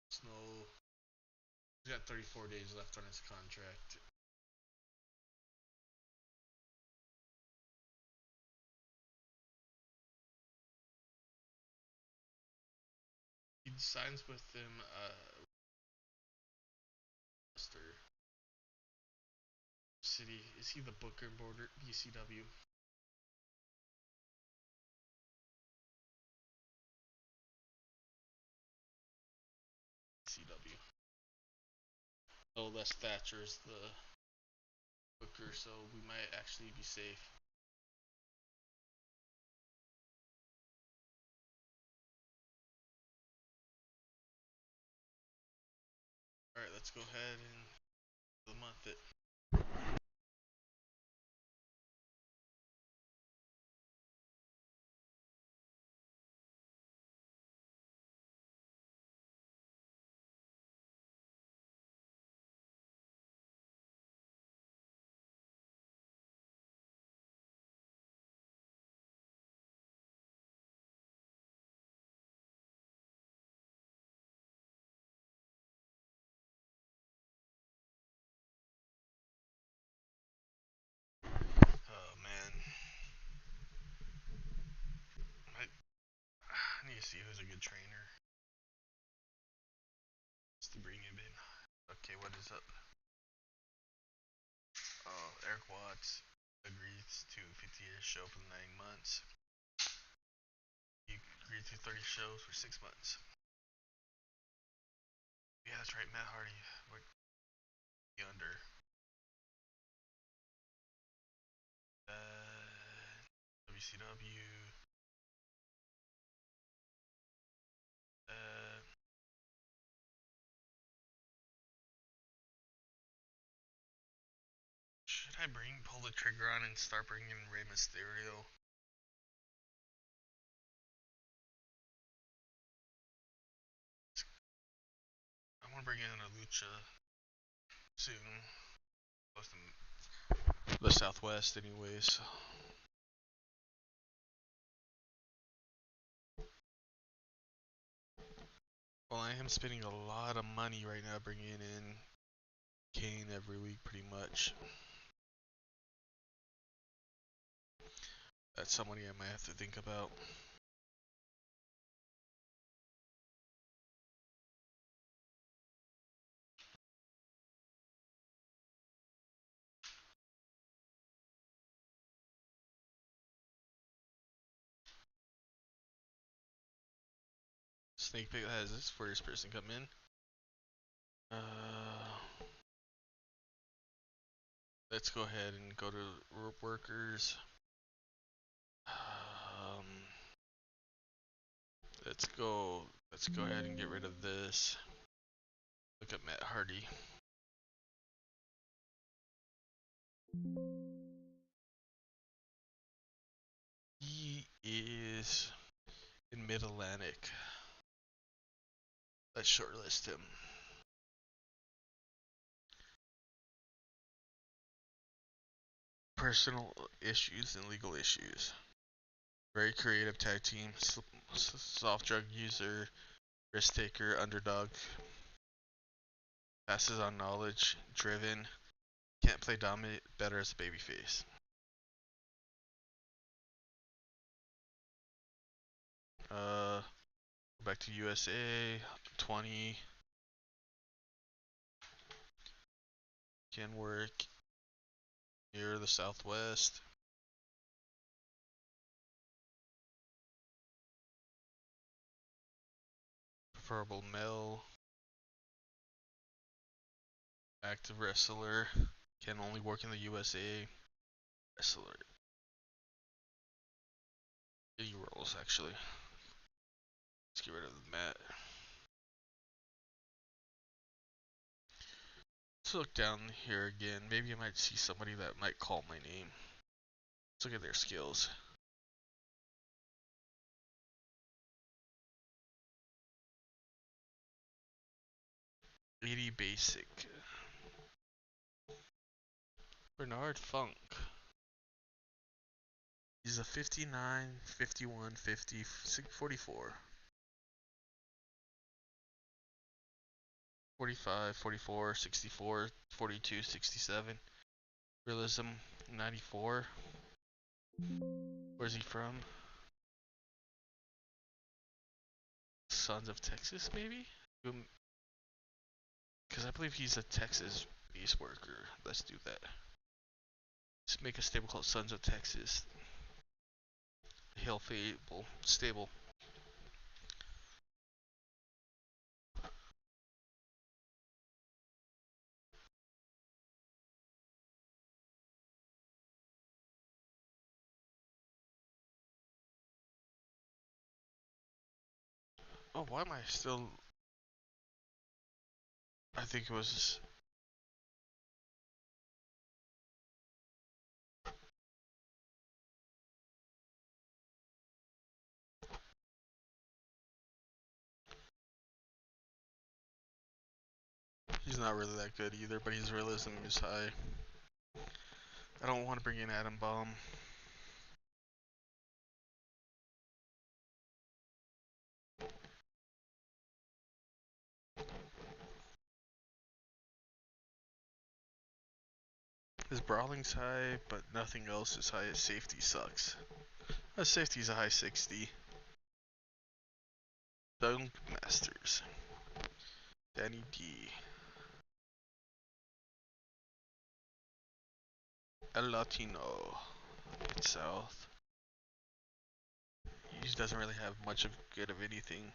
Snow. He's got 34 days left on his contract. He signs with them. City. Is he the Booker border BCW? CW. Oh, Les Thatcher's the Booker, so we might actually be safe. Alright, let's go ahead and the month it. Oh man. I need to see who's a good trainer. Just to bring him in. Okay, what is up? Oh, Eric Watts agrees to 50 years show for 9 months. He agreed to 30 shows for 6 months. Yeah, that's right, Matt Hardy. We're under. WCW. Should I pull the trigger on and start bringing Rey Mysterio? I want to bring in a Lucha soon. Close to the Southwest, anyways. Well, I am spending a lot of money right now bringing in Kane every week, pretty much. That's somebody I might have to think about. Snake Pit has this first person come in. Let's go ahead and go to rope workers. Let's go ahead and get rid of this. Look at Matt Hardy. He is in Mid-Atlantic. Let's shortlist him. Personal issues and legal issues. Very creative tag team. Soft drug user. Risk taker. Underdog. Passes on knowledge. Driven. Can't play dominant. Better as a babyface. Back to USA. 20. Can work near the Southwest. Preferable male. Active wrestler. Can only work in the USA. Wrestler. 80 rolls actually. Let's get rid of the mat. Let's look down here again. Maybe I might see somebody that might call my name. Let's look at their skills. '80 basic. Bernard Funk. He's a 59, 51, 50, 44. 45, 44, 64, 42, 67. Realism 94. Where's he from? Sons of Texas, maybe? Because I believe he's a Texas base worker. Let's do that. Let's make a stable called Sons of Texas. Hail Fable. Stable. Oh, why am I still... I think it was... He's not really that good either, but his realism is high. I don't want to bring in Adam Bomb. His brawling's high, but nothing else is high. His safety sucks. His safety's a high 60. Dunk Masters. Danny D. El Latino. South. He doesn't really have much of good of anything.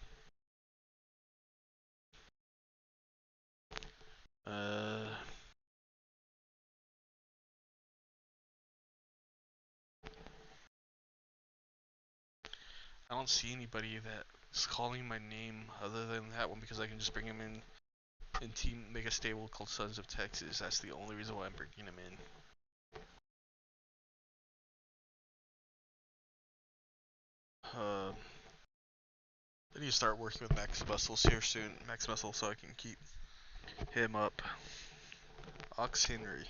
I don't see anybody that's calling my name other than that one because I can just bring him in and team make a stable called Sons of Texas. That's the only reason why I'm bringing him in. I need to start working with Max Muscles here soon. Max Muscle so I can keep him up. Ox Henry.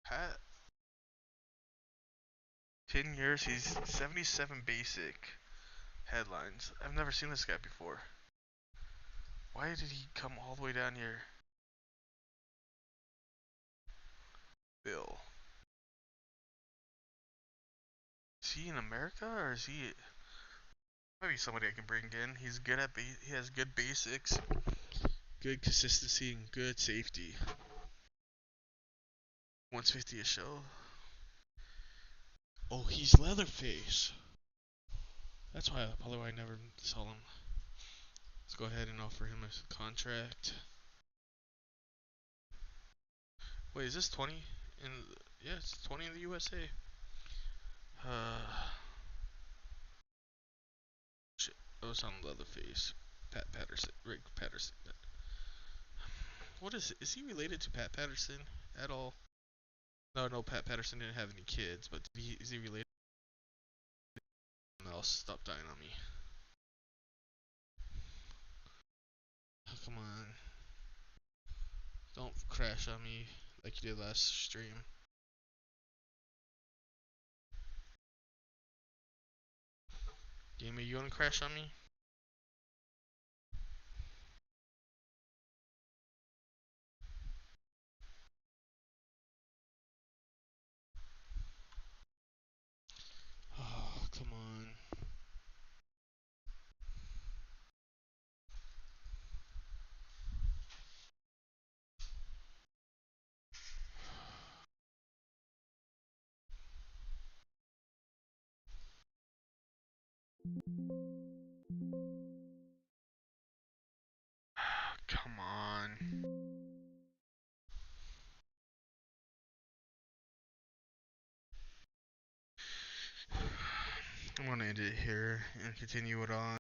Pat. 10 years, he's 77 basic. Headlines. I've never seen this guy before. Why did he come all the way down here? Bill. Is he in America or is he... Maybe somebody I can bring in. He's good at he has good basics, good consistency, and good safety. 150 a show. Oh, he's Leatherface. That's probably why I never saw him. Let's go ahead and offer him a contract. Wait, is this 20 in? Yeah, it's 20 in the USA. Shit. I was on Leatherface. Pat Patterson. Rick Patterson. What is he related to Pat Patterson at all? No, Pat Patterson didn't have any kids, but is he related to someone else? Stop dying on me. Oh, come on. Don't crash on me like you did last stream. Gamer, you wanna crash on me? Oh, come on. Come on. I'm gonna end it here and continue it on.